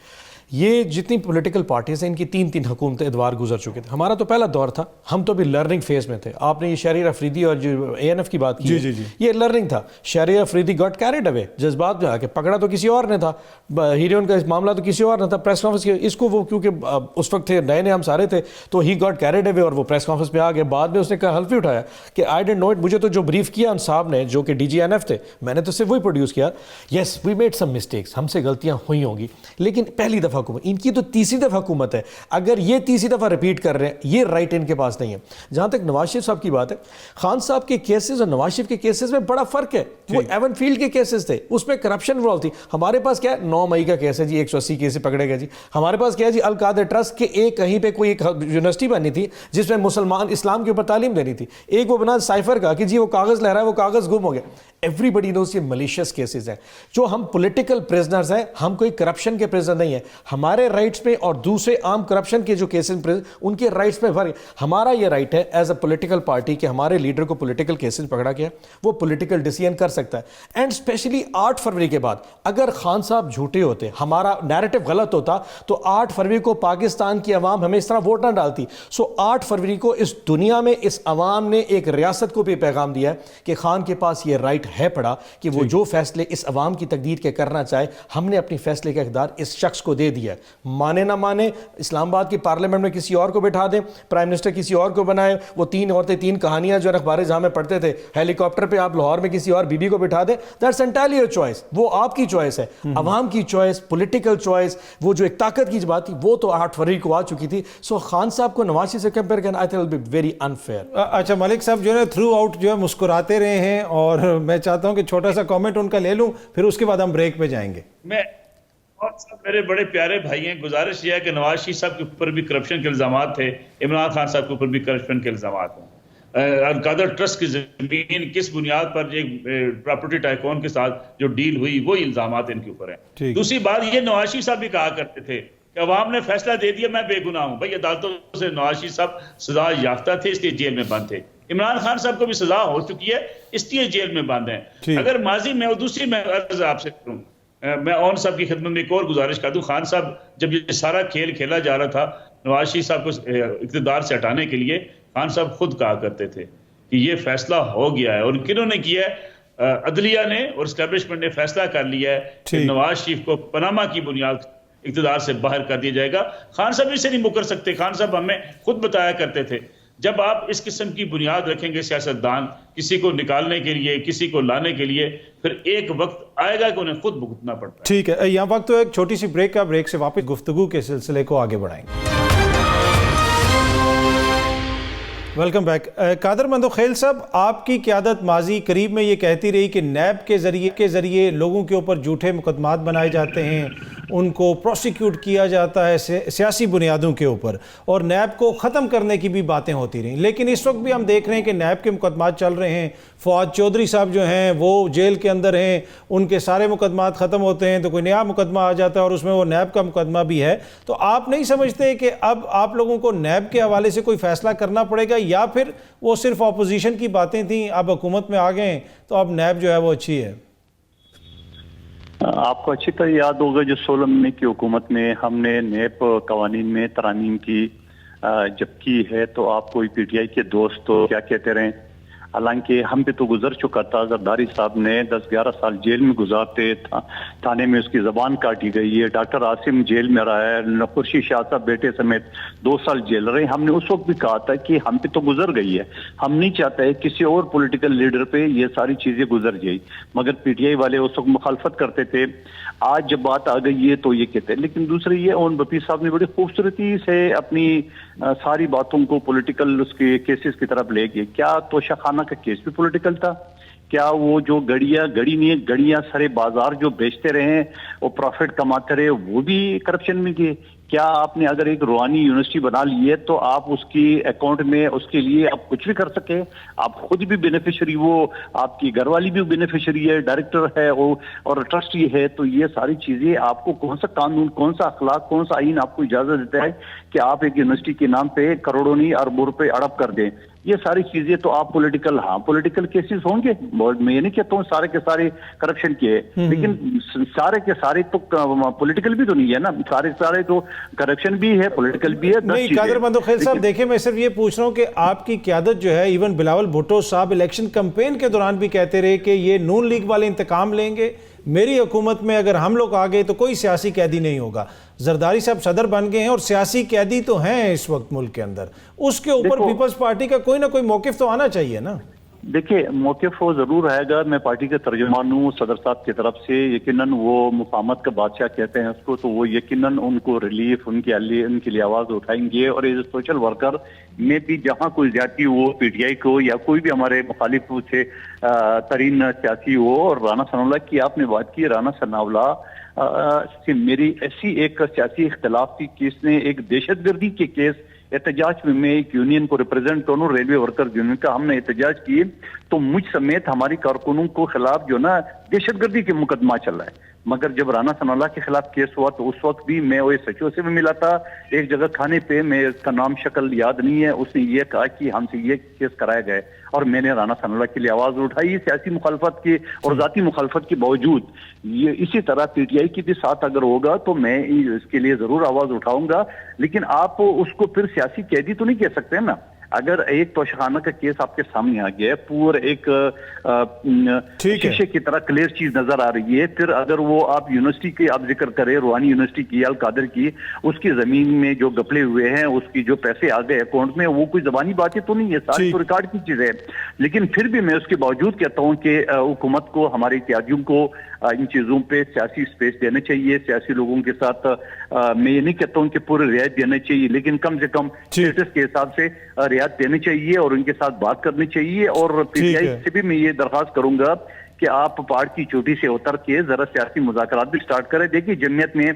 یہ جتنی پولیٹیکل پارٹیز ہیں ان کی 3 حکومتیں ادوار گزر چکے تھے. ہمارا تو پہلا دور تھا, ہم تو بھی لرننگ فیز میں تھے. آپ نے یہ شہریار افریدی اور جو اے این ایف کی بات کی, یہ لرننگ تھا. Shaheryar Afridi got carried away, جذبات میں آ کے پکڑا تو کسی اور نے تھا, ہیروئن کا معاملہ تو کسی اور نے تھا. پریس کانفرنس اس کو وہ کیونکہ اس وقت تھے نئے ہم سارے تھے, تو ہی گاٹ کیریڈ اوے اور وہ پریس کانفرنس پہ آ گئے. بعد میں اس نے کہا حلف بھی اٹھایا کہ آئی ڈونٹ نو اٹ, مجھے تو جو بریف کیا ان صاحب نے جو کہ ڈی جی این ایف تھے, میں نے تو صرف وہی پروڈیوس کیا. یس وی میڈ سم مسٹیکس, ہم سے غلطیاں ہوئی ہوں گی, لیکن پہلی دفعہ حکومت, ان کی تو 3ری دفعہ حکومت ہے. اگر یہ 3ری دفعہ ریپیٹ کر رہے ہیں, یہ رائٹ ان کے پاس نہیں ہے. جہاں تک نواز شریف صاحب کی بات ہے, خان صاحب کے کیسز اور نواز شریف کے کیسز میں بڑا فرق ہے. وہ ایون فیلڈ کے کیسز تھے, اس میں کرپشن انوالو تھی. ہمارے پاس کیا ہے, 9 مئی کا کیس ہے جی, 180 کیس پکڑے گئے جی. ہمارے پاس کیا ہے جی, القادر ٹرسٹ کے ایک کہیں پہ کوئی ایک یونیورسٹی بنی تھی جس میں مسلمان اسلام کے اوپر تعلیم دینی تھی. ایک وہ بنا سائفر کا کہ جی وہ کاغذ لے رہا ہے, وہ کاغذ گم ہو گیا. ایوری بڈی نوز یہ ملیشیس کیسز ہیں. جو ہم پولیٹیکل پریزنرز ہیں, ہم کوئی کرپشن کے پریزنر نہیں ہیں. ہمارے رائٹس میں اور دوسرے عام کرپشن کے جو کیسز ان کے رائٹس میں فرق. ہمارا یہ رائٹ ہے ایز اے پولیٹیکل پارٹی کہ ہمارے لیڈر کو پولیٹیکل کیسز پکڑا گیا, وہ پولیٹیکل ڈیسیژن کر سکتا ہے. اینڈ اسپیشلی 8 فروری کے بعد اگر خان صاحب جھوٹے ہوتے, ہمارا نیریٹو غلط ہوتا, تو 8 فروری کو پاکستان کی عوام ہمیں اس طرح ووٹ نہ ڈالتی. سو 8 فروری کو اس دنیا میں اس عوام نے ایک ریاست کو بھی پیغام دیا ہے کہ خان کے پاس یہ رائٹ ہے پڑا کہ وہ جو فیصلے اس عوام کی تقدیر کے کرنا چاہے, ہم نے اپنی فیصلے کا اقتدار اس شخص کو دے دیا ہے. مانے نہ مانے, اسلام آباد کی پارلیمنٹ میں کسی اور کو بٹھا دیں, پرائم منسٹر کسی اور کو بنائے, وہ 3 عورتیں 3 کہانیاں جو اخبار جہاں میں پڑھتے تھے, ہیلی کاپٹر پہ آپ لاہور میں کسی اور بی بی کو بٹھا دیں, دیٹس انٹائرلی یور چوائس. وہ آپ کی چوائس ہے, عوام کی چوائس, پولیٹیکل چوائس. وہ جو ایک طاقت کی بات تھی وہ تو 8 فروری کو آ چکی تھی. سو خان صاحب کو نواز شریف سے کمپیئر کرنا I think will be very unfair. اچھا ملک صاحب جو ہے تھرو آؤٹ جو ہے مسکراتے رہے ہیں, اور میں چاہتا ہوں کہ چھوٹا سا کامنٹ ان کا لے لوں, پھر اس کے بعد ہم بریک پہ جائیں گے. میرے بڑے پیارے بھائی ہیں, گزارش یہ ہے کہ نواز شریف صاحب کے اوپر بھی کرپشن کے الزامات تھے, عمران خان صاحب کے اوپر بھی کرپشن کے الزامات ہیں. القادر ٹرسٹ کی زمین کس بنیاد پر ایک پراپرٹی ٹائکون کے ساتھ جو ڈیل ہوئی, وہی الزامات ان کے اوپر ہیں. دوسری بات یہ نواز شریف صاحب بھی کہا کرتے تھے کہ عوام نے فیصلہ دے دیا میں بے گناہ ہوں. بھائی عدالتوں سے نواز شریف صاحب سزا یافتہ تھے, اس لیے جیل میں بند تھے. عمران خان صاحب کو بھی سزا ہو چکی ہے, اس لیے جیل میں بند ہیں. اگر ماضی میں, اور دوسری میں عرض آپ سے کروں, میں اون صاحب کی خدمت میں ایک اور گزارش کر دوں. خان صاحب جب یہ سارا کھیل کھیلا جا رہا تھا نواز شریف صاحب کو اقتدار سے ہٹانے کے لیے, خان صاحب خود کہا کرتے تھے کہ یہ فیصلہ ہو گیا ہے. اور کنہوں نے کیا ہے؟ عدلیہ نے اور اسٹیبلشمنٹ نے فیصلہ کر لیا ہے کہ نواز شریف کو پاناما کی بنیاد اقتدار سے باہر کر دیا جائے گا. خان صاحب اس سے نہیں مکر سکتے. خان صاحب ہمیں خود بتایا کرتے تھے جب آپ اس قسم کی بنیاد رکھیں گے سیاستدان, کسی کو نکالنے کے لیے, کسی کو لانے کے لیے, پھر ایک وقت آئے گا کہ انہیں خود بھگتنا پڑتا ہے. ٹھیک ہے, یہاں وقت تو ایک چھوٹی سی بریک کا, بریک سے واپس گفتگو کے سلسلے کو آگے بڑھائیں گے. Welcome back. قادر مندوخیل صاحب, آپ کی قیادت ماضی قریب میں یہ کہتی رہی کہ نیب کے ذریعے لوگوں کے اوپر جھوٹے مقدمات بنائے جاتے ہیں, ان کو پروسیکیوٹ کیا جاتا ہے سیاسی بنیادوں کے اوپر, اور نیب کو ختم کرنے کی بھی باتیں ہوتی رہیں. لیکن اس وقت بھی ہم دیکھ رہے ہیں کہ نیب کے مقدمات چل رہے ہیں. فواد چودھری صاحب جو ہیں وہ جیل کے اندر ہیں, ان کے سارے مقدمات ختم ہوتے ہیں تو کوئی نیا مقدمہ آ جاتا ہے, اور اس میں وہ نیب کا مقدمہ بھی ہے. تو آپ نہیں سمجھتے کہ اب آپ لوگوں کو نیب کے حوالے سے کوئی فیصلہ کرنا پڑے گا, یا پھر وہ صرف اپوزیشن کی باتیں تھیں, اب حکومت میں آ گئے ہیں تو اب نیب جو ہے وہ اچھی ہے؟ آپ کو اچھی طرح یاد ہوگا جو 16 مئی کی حکومت میں ہم نے نیب قوانین میں ترامیم کی جب کی ہے, تو آپ کوئی پی ٹی آئی کے دوست تو کیا کہتے رہے, حالانکہ ہم پہ تو گزر چکا تھا. زرداری صاحب نے 10-11 سال جیل میں گزارتے, تھانے میں اس کی زبان کاٹی گئی ہے. ڈاکٹر عاصم جیل میں رہا ہے, خورشید شاہ صاحب بیٹے سمیت 2 سال جیل رہے. ہم نے اس وقت بھی کہا تھا کہ ہم پہ تو گزر گئی ہے, ہم نہیں چاہتے کسی اور پولیٹیکل لیڈر پہ یہ ساری چیزیں گزر جائیں, مگر پی ٹی آئی والے اس وقت مخالفت کرتے تھے. آج جب بات آ گئی ہے تو یہ کہتے ہیں. لیکن دوسرے یہ اون بپی صاحب نے بڑی خوبصورتی سے اپنی ساری باتوں کو پولیٹیکل اس کے کیسز کی طرف لے گئے. کیا توشہ خانہ کا کیس بھی پولیٹیکل تھا؟ کیا وہ جو گڑی نہیں گڑیاں سرے بازار جو بیچتے رہے وہ پروفٹ کماتے رہے وہ بھی کرپشن میں گئے؟ کیا آپ نے اگر ایک روحانی یونیورسٹی بنا لی ہے تو آپ اس کی اکاؤنٹ میں اس کے لیے آپ کچھ بھی کر سکے؟ آپ خود بھی بینیفیشری, وہ آپ کی گھر والی بھی بینیفیشری ہے, ڈائریکٹر ہے اور ٹرسٹی ہے. تو یہ ساری چیزیں آپ کو کون سا قانون, کون سا اخلاق, کون سا آئین آپ کو اجازت دیتا ہے کہ آپ ایک یونیورسٹی کے نام پہ کروڑوں نہیں اربوں روپے اڑپ کر دیں؟ یہ ساری چیزیں تو آپ پولیٹیکل کیسز ہوں گے. میں یہ نہیں کہتا ہوں سارے کے سارے کرپشن کے, لیکن سارے کے سارے تو پولیٹیکل بھی تو نہیں ہے نا, سارے تو کرپشن بھی ہے, پولیٹیکل بھی ہے. نہیں قادر مندوخیل صاحب دیکھیں, میں صرف یہ پوچھ رہا ہوں کہ آپ کی قیادت جو ہے, ایون بلاول بھٹو صاحب الیکشن کمپین کے دوران بھی کہتے رہے کہ یہ نون لیگ والے انتقام لیں گے, میری حکومت میں اگر ہم لوگ آ گئے تو کوئی سیاسی قیدی نہیں ہوگا. زرداری صاحب صدر بن گئے ہیں اور سیاسی قیدی تو ہیں اس وقت ملک کے اندر, اس کے اوپر پیپلز پارٹی کا کوئی نہ کوئی موقف تو آنا چاہیے نا. دیکھیں موقف وہ ضرور آئے گا. میں پارٹی کا ترجمان ہوں صدر صاحب کی طرف سے. یقیناً وہ مفاہمت کا بادشاہ کہتے ہیں اس کو, تو وہ یقیناً ان کو ریلیف ان کے لیے آواز اٹھائیں گے. اور ایز اے سوشل ورکر میں بھی جہاں کوئی زیادتی ہو پی ٹی آئی کو یا کوئی بھی ہمارے مخالف سے ترین سیاسی ہو, اور رانا ثناء اللہ کی آپ نے بات کی, رانا ثناء اللہ سے میری ایسی ایک سیاسی اختلاف تھی کہ اس نے ایک دہشت گردی کے کیس احتجاج میں ایک یونین کو ریپرزینٹ کروں, ریلوے ورکر یونین کا, ہم نے احتجاج کیے تو مجھ سمیت ہماری کارکنوں کو خلاف جو نا دہشت گردی کے مقدمہ چل رہا ہے. مگر جب رانا ثناء اللہ کے خلاف کیس ہوا تو اس وقت بھی میں وہ سچو سے بھی ملا تھا ایک جگہ کھانے پہ, میں اس کا نام شکل یاد نہیں ہے, اس نے یہ کہا کہ ہم سے یہ کیس کرایا گئے, اور میں نے رانا ثناء اللہ کے لیے آواز اٹھائی سیاسی مخالفت کی اور ذاتی مخالفت کے باوجود. یہ اسی طرح پی ٹی آئی کی بھی ساتھ اگر ہوگا تو میں اس کے لیے ضرور آواز اٹھاؤں گا. لیکن آپ اس کو پھر سیاسی قیدی تو نہیں کہہ سکتے نا. اگر ایک توشخانہ کا کیس آپ کے سامنے آ گیا ہے، پورا ایک شیشے کی طرح کلیئر چیز نظر آ رہی ہے، پھر اگر وہ آپ یونیورسٹی کی آپ ذکر کریں، روحانی یونیورسٹی کی، القادر کی، اس کی زمین میں جو گپلے ہوئے ہیں، اس کی جو پیسے آ گئے اکاؤنٹ میں، وہ کوئی زبانی باتیں تو نہیں ہے، ساری تو ریکارڈ کی چیز ہے. لیکن پھر بھی میں اس کے باوجود کہتا ہوں کہ حکومت کو، ہمارے اتحادیوں کو ان چیزوں پہ سیاسی سپیس دینا چاہیے. سیاسی لوگوں کے ساتھ میں یہ نہیں کہتا ہوں کہ پورے رعایت دینا چاہیے، لیکن کم سے کم اسٹیٹس کے حساب سے رعایت دینی چاہیے اور ان کے ساتھ بات کرنی چاہیے. اور پی ٹی آئی سے بھی میں یہ درخواست کروں گا کہ آپ پہاڑ کی چوٹی سے اتر کے ذرا سیاسی مذاکرات بھی سٹارٹ کریں. دیکھیے جمعیت نے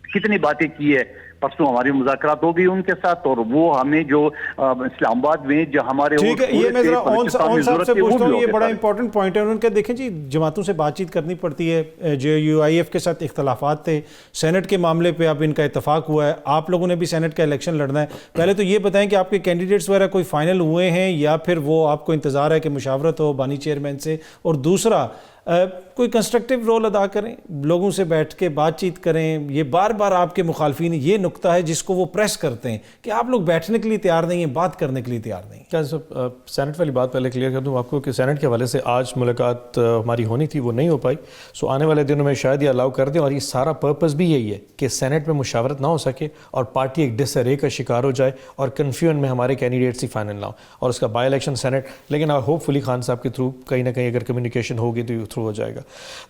کتنی باتیں کی ہے، پرسوں ہماری مذاکرات ہو گئی ان کے ساتھ، اور وہ ہمیں جو اسلام آباد میں جو ہمارے ٹھیک ہے، یہ میں ذرا اون صاحب سے پوچھتا ہوں، یہ بڑا امپورٹنٹ پوائنٹ ہے. ان کا دیکھیں جی، جماعتوں سے بات چیت کرنی پڑتی ہے، جو یو آئی ایف کے ساتھ اختلافات تھے، سینٹ کے معاملے پہ اب ان کا اتفاق ہوا ہے، آپ لوگوں نے بھی سینٹ کا الیکشن لڑنا ہے. پہلے تو یہ بتائیں کہ آپ کے کینڈیڈیٹس وغیرہ کوئی فائنل ہوئے ہیں یا پھر وہ آپ کو انتظار ہے کہ مشاورت ہو بانی چیئرمین سے؟ اور دوسرا، کوئی کنسٹرکٹیو رول ادا کریں، لوگوں سے بیٹھ کے بات چیت کریں. یہ بار بار آپ کے مخالفین یہ نکتہ ہے جس کو وہ پریس کرتے ہیں کہ آپ لوگ بیٹھنے کے لیے تیار نہیں ہیں، بات کرنے کے لیے تیار نہیں. کیا سینٹ والی بات پہلے کلیئر کر دوں آپ کو کہ سینٹ کے حوالے سے آج ملاقات ہماری ہونی تھی، وہ نہیں ہو پائی. سو آنے والے دنوں میں شاید یہ الاؤ کر دیں، اور یہ سارا پرپز بھی یہی ہے کہ سینٹ میں مشاورت نہ ہو سکے اور پارٹی ایک ڈس ارے کا شکار ہو جائے اور کنفیوژن میں ہمارے کینڈیڈیٹس ہی فائنل نہ ہو، اور اس کا بائی الیکشن سینٹ. لیکن ہوپ فلی خان صاحب کے تھرو کہیں نہ کہیں اگر کمیونیکیشن ہوگی تو یہ تھرو ہو جائے گا.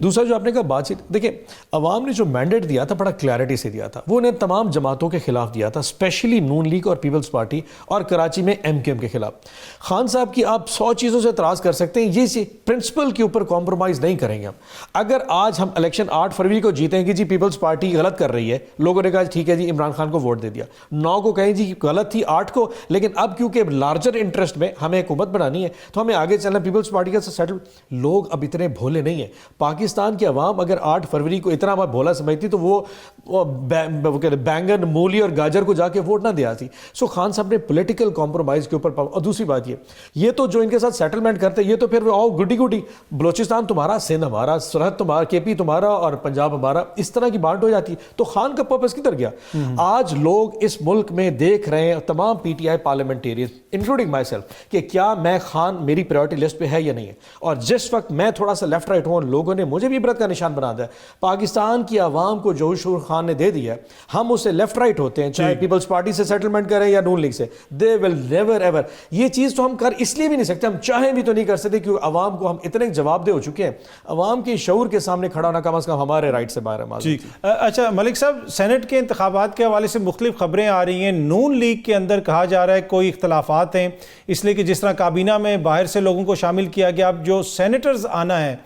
دوسرا جو آپ نے کہا بات چیت، دیکھیں عوام نے جو مینڈیٹ دیا تھا بڑا کلیئرٹی سے دیا تھا، وہ انہیں تمام جماعتوں کے خلاف دیا تھا، اسپیشلی نون لیگ اور پیپلز پارٹی اور کراچی میں ایم کیو ایم کے خلاف. خان صاحب کی آپ 100 چیزوں سے اعتراض کر سکتے ہیں، یہ پرنسپل کے اوپر کمپرومائز نہیں کریں گے ہم. اگر آج ہم الیکشن 8 فروری کو جیتیں گے جی پیپلز پارٹی غلط کر رہی ہے، لوگوں نے کہا ٹھیک ہے جی عمران خان کو ووٹ دے دیا، 9 کو کہیں جی غلط تھی 8 کو، لیکن اب کیونکہ لارجر انٹرسٹ میں ہمیں حکومت بنانی ہے تو ہمیں آگے چلنا پیپلز پارٹی کا سیٹل. لوگ اب اتنے بھولے نہیں ہیں. پاکستان کی عوام اگر 8 فروری کو اتنا بھولا سمجھتی تو وہ بینگن، مولی اور گاجر کو جا کے ووٹ نہ دیا تھی. سو خان صاحب نے پولیٹیکل کمپرومائز کے اوپر. اور دوسری بات یہ تو جو ان کے ساتھ سیٹلمنٹ کرتے یہ تو پھر آؤ گڈی گڈی بلوچستان تمہارا، سندھ ہمارا، سرحد تمہارا، کے پی تمہارا اور پنجاب ہمارا، اس طرح کی بانٹ ہو جاتی. تو خان کا پرپس کدھر گیا؟ آج لوگ اس ملک میں دیکھ رہے ہیں، تمام P T I parliamentarian including my self, کہ کیا میں خان میری پرائیورٹی لسٹ پہ ہے یا نہیں ہے. اور جس وقت میں تھوڑا سا لیفٹ رائٹ ہوں، لوگوں نے مجھے بھی عبرت کا نشان بنا دیا. پاکستان کی عوام کو جو شور خان نے دے دیا ہے، ہم اسے لیفٹ رائٹ ہوتے ہیں، چاہے پیپلز پارٹی سے سیٹلمنٹ کریں یا نون لیگ سے، دے ول نیور ایور. یہ چیز تو ہم کر اس لیے بھی نہیں سکتے، ہم چاہیں بھی تو نہیں کر سکتے، کیونکہ عوام کو ہم اتنے جواب دے ہو چکے ہیں. عوام کے شعور کے سامنے کھڑا ہونا کم از کم ہمارے رائٹ سے باہر ہے. اچھا ملک صاحب، سینٹ کے انتخابات کے حوالے سے مختلف خبریں آ رہی ہیں. نون لیگ کے اندر کہا جا رہا ہے کوئی اختلافات ہیں، اس لیے کہ جس طرح کابینہ میں باہر سے لوگوں کو شامل کیا گیا، اب جو سینیٹرز آنا ہے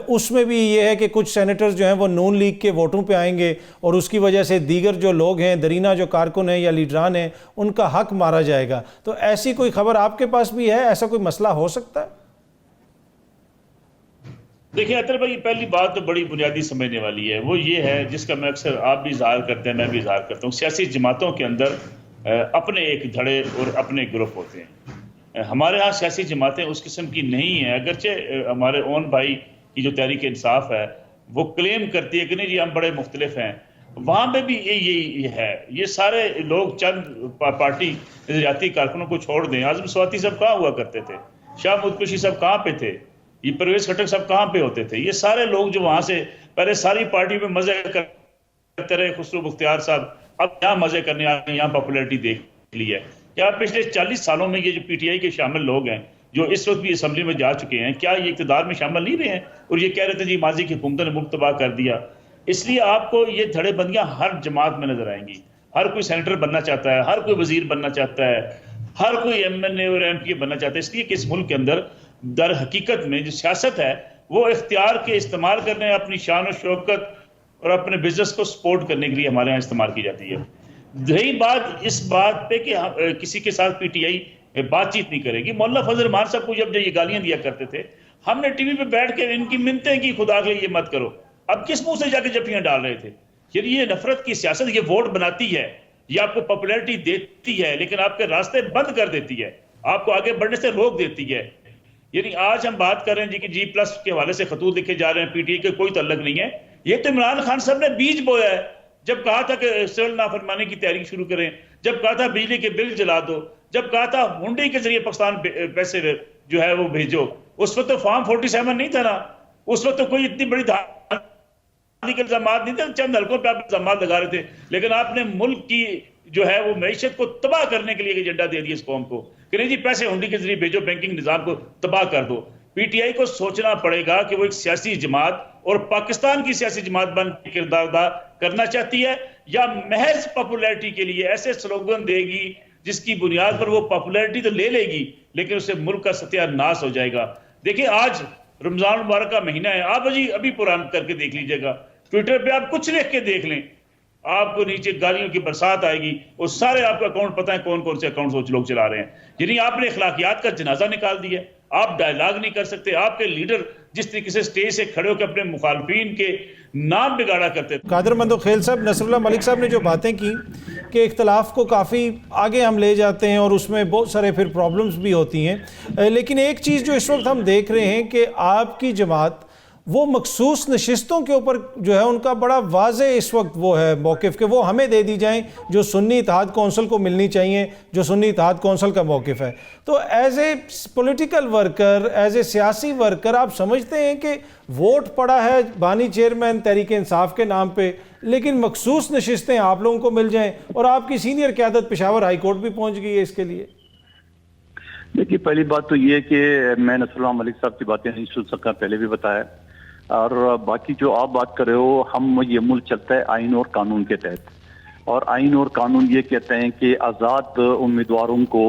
اس میں بھی یہ ہے کہ کچھ سینیٹرز جو ہیں وہ نون لیگ کے ووٹوں پہ آئیں گے، اور اس کی وجہ سے دیگر جو لوگ ہیں، درینہ جو کارکن ہیں یا لیڈران ہیں، ان کا حق مارا جائے گا. تو ایسی کوئی خبر آپ کے پاس بھی ہے؟ ایسا کوئی مسئلہ ہو سکتا ہے؟ دیکھیں اطہر بھائی، پہلی بات تو بڑی بنیادی سمجھنے والی ہے، وہ یہ ہے جس کا میں اکثر آپ بھی اظہار کرتے ہیں، میں بھی اظہار کرتا ہوں. سیاسی جماعتوں کے اندر اپنے ایک دھڑے اور اپنے گروپ ہوتے ہیں. ہمارے ہاں سیاسی جماعتیں اس قسم کی نہیں ہیں. اگرچہ ہمارے اون بھائی کی جو تحریک انصاف ہے وہ کلیم کرتی ہے کہ نہیں جی ہم بڑے مختلف ہیں، وہاں پہ بھی یہی ہے. یہ سارے لوگ چند پارٹی نظریاتی کارکنوں کو چھوڑ دیں. اعظم سواتی صاحب کہاں ہوا کرتے تھے؟ شاہ مدکشی صاحب کہاں پہ تھے؟ یہ پرویز خٹک صاحب کہاں پہ ہوتے تھے؟ یہ سارے لوگ جو وہاں سے پہلے ساری پارٹی میں مزے کرتے رہے، خسرو بختیار صاحب اب یہاں مزے کرنے آ گئے، یہاں پاپولیرٹی دیکھ لی ہے. کیا پچھلے 40 سالوں میں یہ جو پی ٹی آئی کے شامل لوگ ہیں جو اس وقت بھی اسمبلی میں جا چکے ہیں، کیا یہ اقتدار میں شامل نہیں رہے ہیں اور یہ کہہ رہے تھے جی ماضی کی حکومتوں نے ملک تباہ کر دیا؟ اس لیے آپ کو یہ دھڑے بندیاں ہر جماعت میں نظر آئیں گی. ہر کوئی سینیٹر بننا چاہتا ہے، ہر کوئی وزیر بننا چاہتا ہے، ہر کوئی ایم این اے اور ایم پی بننا چاہتا ہے. اس لیے کہ اس ملک کے اندر در حقیقت میں جو سیاست ہے وہ اختیار کے استعمال کرنے، اپنی شان و شوکت اور اپنے بزنس کو سپورٹ کرنے کے لیے ہمارے یہاں استعمال کی جاتی ہے. رہی بات اس بات پہ کہ کسی کے ساتھ پی ٹی آئی بات چیت نہیں کرے گی. مولانا فضل الرحمان صاحب کو جب یہ گالیاں دیا کرتے تھے، ہم نے ٹی وی پہ بیٹھ کے ان کی منتیں کی خدا کے لیے یہ مت کرو. اب کس منہ سے جا کے جفیاں ڈال رہے تھے؟ یعنی یہ نفرت کی سیاست، یہ ووٹ بناتی ہے، یہ آپ کو پاپولیرٹی دیتی ہے لیکن آپ کے راستے بند کر دیتی ہے، آپ کو آگے بڑھنے سے روک دیتی ہے. یعنی آج ہم بات کر رہے ہیں جی کہ جی پلس کے حوالے سے خطوط لکھے جا رہے ہیں، پی ٹی آئی کا کوئی تعلق نہیں ہے. یہ تو عمران خان صاحب نے بیج بویا ہے. جب کہا تھا کہ سول نافرمانی کی تحریک شروع کریں، جب کہا تھا بجلی کے بل جلا دو، جب کہا تھا ہنڈی کے ذریعے پاکستان پیسے جو ہے وہ بھیجو، اس وقت تو فارم 47 نہیں تھا نا، اس وقت تو کوئی اتنی بڑی کے الزامات نہیں تھے، چند حلقوں پہ آپ الزامات لگا رہے تھے، لیکن آپ نے ملک کی جو ہے وہ معیشت کو تباہ کرنے کے لیے ایجنڈا دے دیا اس قوم کو کہ نہیں جی پیسے ہنڈی کے ذریعے بھیجو، بینکنگ نظام کو تباہ کر دو۔ پی ٹی آئی کو سوچنا پڑے گا کہ وہ ایک سیاسی جماعت اور پاکستان کی سیاسی جماعت بن کردار ادا کرنا چاہتی ہے، یا محض پاپولیرٹی کے لیے ایسے سلوگن دے گی جس کی بنیاد پر وہ پاپولیرٹی تو لے لے گی لیکن اس سے ملک کا ستیہ ناش ہو جائے گا۔ دیکھیں آج رمضان المبارک کا مہینہ ہے، آپ ابھی پران کر کے دیکھ لیجئے گا، ٹویٹر پہ آپ کچھ لکھ کے دیکھ لیں، آپ کو نیچے گالیوں کی برسات آئے گی، اور سارے آپ کا اکاؤنٹ پتہ ہے کون کون سے اکاؤنٹ لوگ چلا رہے ہیں۔ یعنی آپ نے اخلاقیات کا جنازہ نکال دیا، آپ ڈائلاگ نہیں کر سکتے، آپ کے لیڈر جس طریقے سے سٹیج سے کھڑے ہو کے اپنے مخالفین کے نام بگاڑا کرتے۔ قادر مندوخیل صاحب، نصر اللہ ملک صاحب نے جو باتیں کی کہ اختلاف کو کافی آگے ہم لے جاتے ہیں اور اس میں بہت سارے پھر پرابلمز بھی ہوتی ہیں، لیکن ایک چیز جو اس وقت ہم دیکھ رہے ہیں کہ آپ کی جماعت وہ مخصوص نشستوں کے اوپر جو ہے ان کا بڑا واضح اس وقت وہ ہے موقف کہ وہ ہمیں دے دی جائیں جو سنی اتحاد کونسل کو ملنی چاہیے، جو سنی اتحاد کونسل کا موقف ہے۔ تو as a political worker, as a سیاسی ورکر، آپ سمجھتے ہیں کہ ووٹ پڑا ہے بانی چیئرمین تحریک انصاف کے نام پہ، لیکن مخصوص نشستیں آپ لوگوں کو مل جائیں اور آپ کی سینئر قیادت پشاور ہائی کورٹ بھی پہنچ گئی ہے اس کے لیے؟ دیکھیے پہلی بات تو یہ کہ میں نصر اللہ ملک صاحب کی باتیں نہیں سن سکا، پہلے بھی بتایا، اور باقی جو آپ بات کر رہے ہو، یہ ملک چلتا ہے آئین اور قانون کے تحت، اور آئین اور قانون یہ کہتے ہیں کہ آزاد امیدواروں کو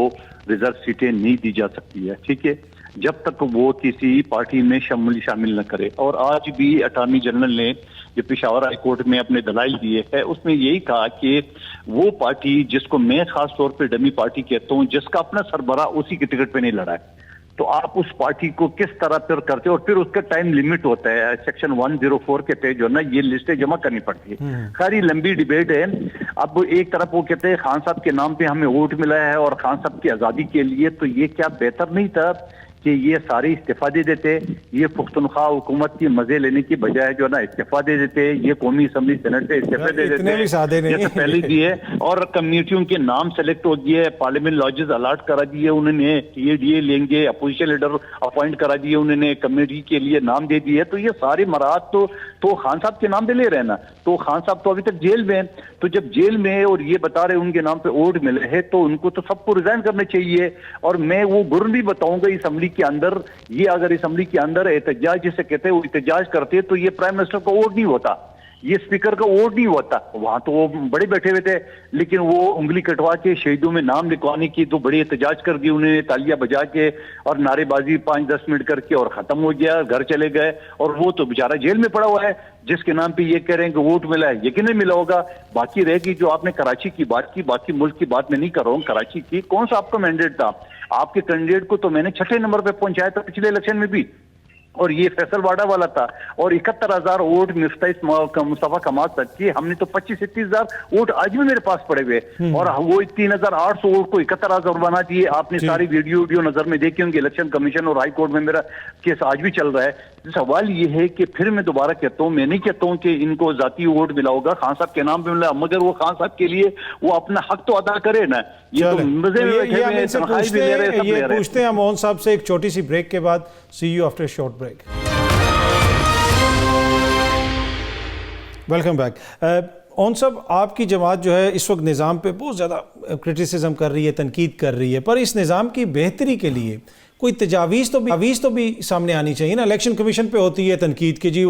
ریزرو سیٹیں نہیں دی جا سکتی ہے، ٹھیک ہے، جب تک وہ کسی پارٹی میں شامل نہ کرے۔ اور آج بھی اٹارنی جنرل نے جو پشاور ہائی کورٹ میں اپنے دلائل دیے ہے، اس میں یہی کہا کہ وہ پارٹی جس کو میں خاص طور پہ ڈمی پارٹی کہتا ہوں، جس کا اپنا سربراہ اسی کے ٹکٹ پہ نہیں لڑا ہے، تو آپ اس پارٹی کو کس طرح پھر کرتے ہو، اور پھر اس کا ٹائم لیمٹ ہوتا ہے، سیکشن 104 کے تحت جو ہے نا یہ لسٹیں جمع کرنی پڑتی ہے۔ خیر یہ لمبی ڈیبیٹ ہے۔ اب ایک طرف وہ کہتے ہیں خان صاحب کے نام پہ ہمیں ووٹ ملا ہے اور خان صاحب کی آزادی کے لیے، تو یہ کیا بہتر نہیں تھا کہ یہ سارے استعفیٰ دے دیتے، یہ پختونخوا حکومت کی مزے لینے کی بجائے جو ہے نا استعفیٰ دے دیتے، یہ قومی اسمبلی سینٹ سے استعفے دے دیتے جیسے پہلے دیے، اور کمیونٹیوں کے نام سلیکٹ ہو گئے، پارلیمنٹ لاجز الاٹ کرا دیے انہوں نے، یہ ڈی اے لیں گے، اپوزیشن لیڈر اپوائنٹ کرا دیے انہوں نے، کمیٹی کے لیے نام دے دیے، تو یہ سارے مراحت تو خان صاحب کے نام پہ لے رہے نا، تو خان صاحب تو ابھی تک جیل میں ہیں، تو جب جیل میں ہے اور یہ بتا رہے ان کے نام پہ ووٹ ملے ہیں تو ان کو تو سب کو ریزائن کرنے چاہیے۔ اور میں وہ گرن بھی بتاؤں گا اسمبلی کے اندر، یہ اگر اسمبلی کے اندر احتجاج جسے کہتے ہیں وہ احتجاج کرتے تو یہ پرائم منسٹر کا ووٹ نہیں ہوتا، یہ اسپیکر کا ووٹ نہیں ہوتا، وہاں تو وہ بڑے بیٹھے ہوئے تھے، لیکن وہ انگلی کٹوا کے شہیدوں میں نام لکھوانے کی تو بڑی احتجاج کر دی انہوں نے، تالیاں بجا کے اور نعرے بازی 5-10 منٹ کر کے اور ختم ہو گیا، گھر چلے گئے، اور وہ تو بیچارہ جیل میں پڑا ہوا ہے جس کے نام پہ یہ کہہ رہے ہیں کہ ووٹ ملا ہے، یقین نہیں ملا ہوگا۔ باقی رہے گی جو آپ نے کراچی کی بات کی، باقی ملک کی بات میں نہیں کر رہا ہوں، کراچی کی کون سا آپ کا مینڈیٹ تھا؟ آپ کے کینڈیڈیٹ کو تو میں نے 6 نمبر پہ پہنچایا تھا پچھلے الیکشن میں بھی، اور یہ فیصل واڈا والا تھا، اور 71,000 ووٹ مصطفیٰ کمال تک کی، ہم نے تو 25-30,000 ووٹ آج بھی میرے پاس پڑے ہوئے، اور وہ 3,800 ووٹ کو 71,000 بنا دیے۔ آپ نے ساری ویڈیو نظر میں دیکھے ہوں گے، الیکشن کمیشن اور ہائی کورٹ میں میرا کیس آج بھی چل رہا ہے۔ سوال یہ ہے کہ پھر میں دوبارہ کہتا ہوں، میں نہیں کہتا ہوں کہ ان کو ذاتی ووٹ ملا ہوگا، خان صاحب کے نام پہ ملا، مگر وہ خان صاحب کے لیے وہ اپنا حق تو ادا کرے نا، یہ تو مزے میں بیٹھے ہوئے ہیں، تنخواہ بھی لے رہے ہیں، سب لے رہے ہیں۔ پوچھتے ہیں مون صاحب سے ایک چھوٹی سی بریک کے بعد، see you after short break. Welcome back. اون صاحب، آپ کی جماعت جو ہے اس وقت نظام پہ بہت زیادہ کرٹیسزم کر رہی ہے، تنقید کر رہی ہے، پر اس نظام کی بہتری کے لیے کوئی تجاویز تو بھی سامنے آنی چاہیے نا۔ الیکشن کمیشن پہ ہوتی ہے تنقید کہ جی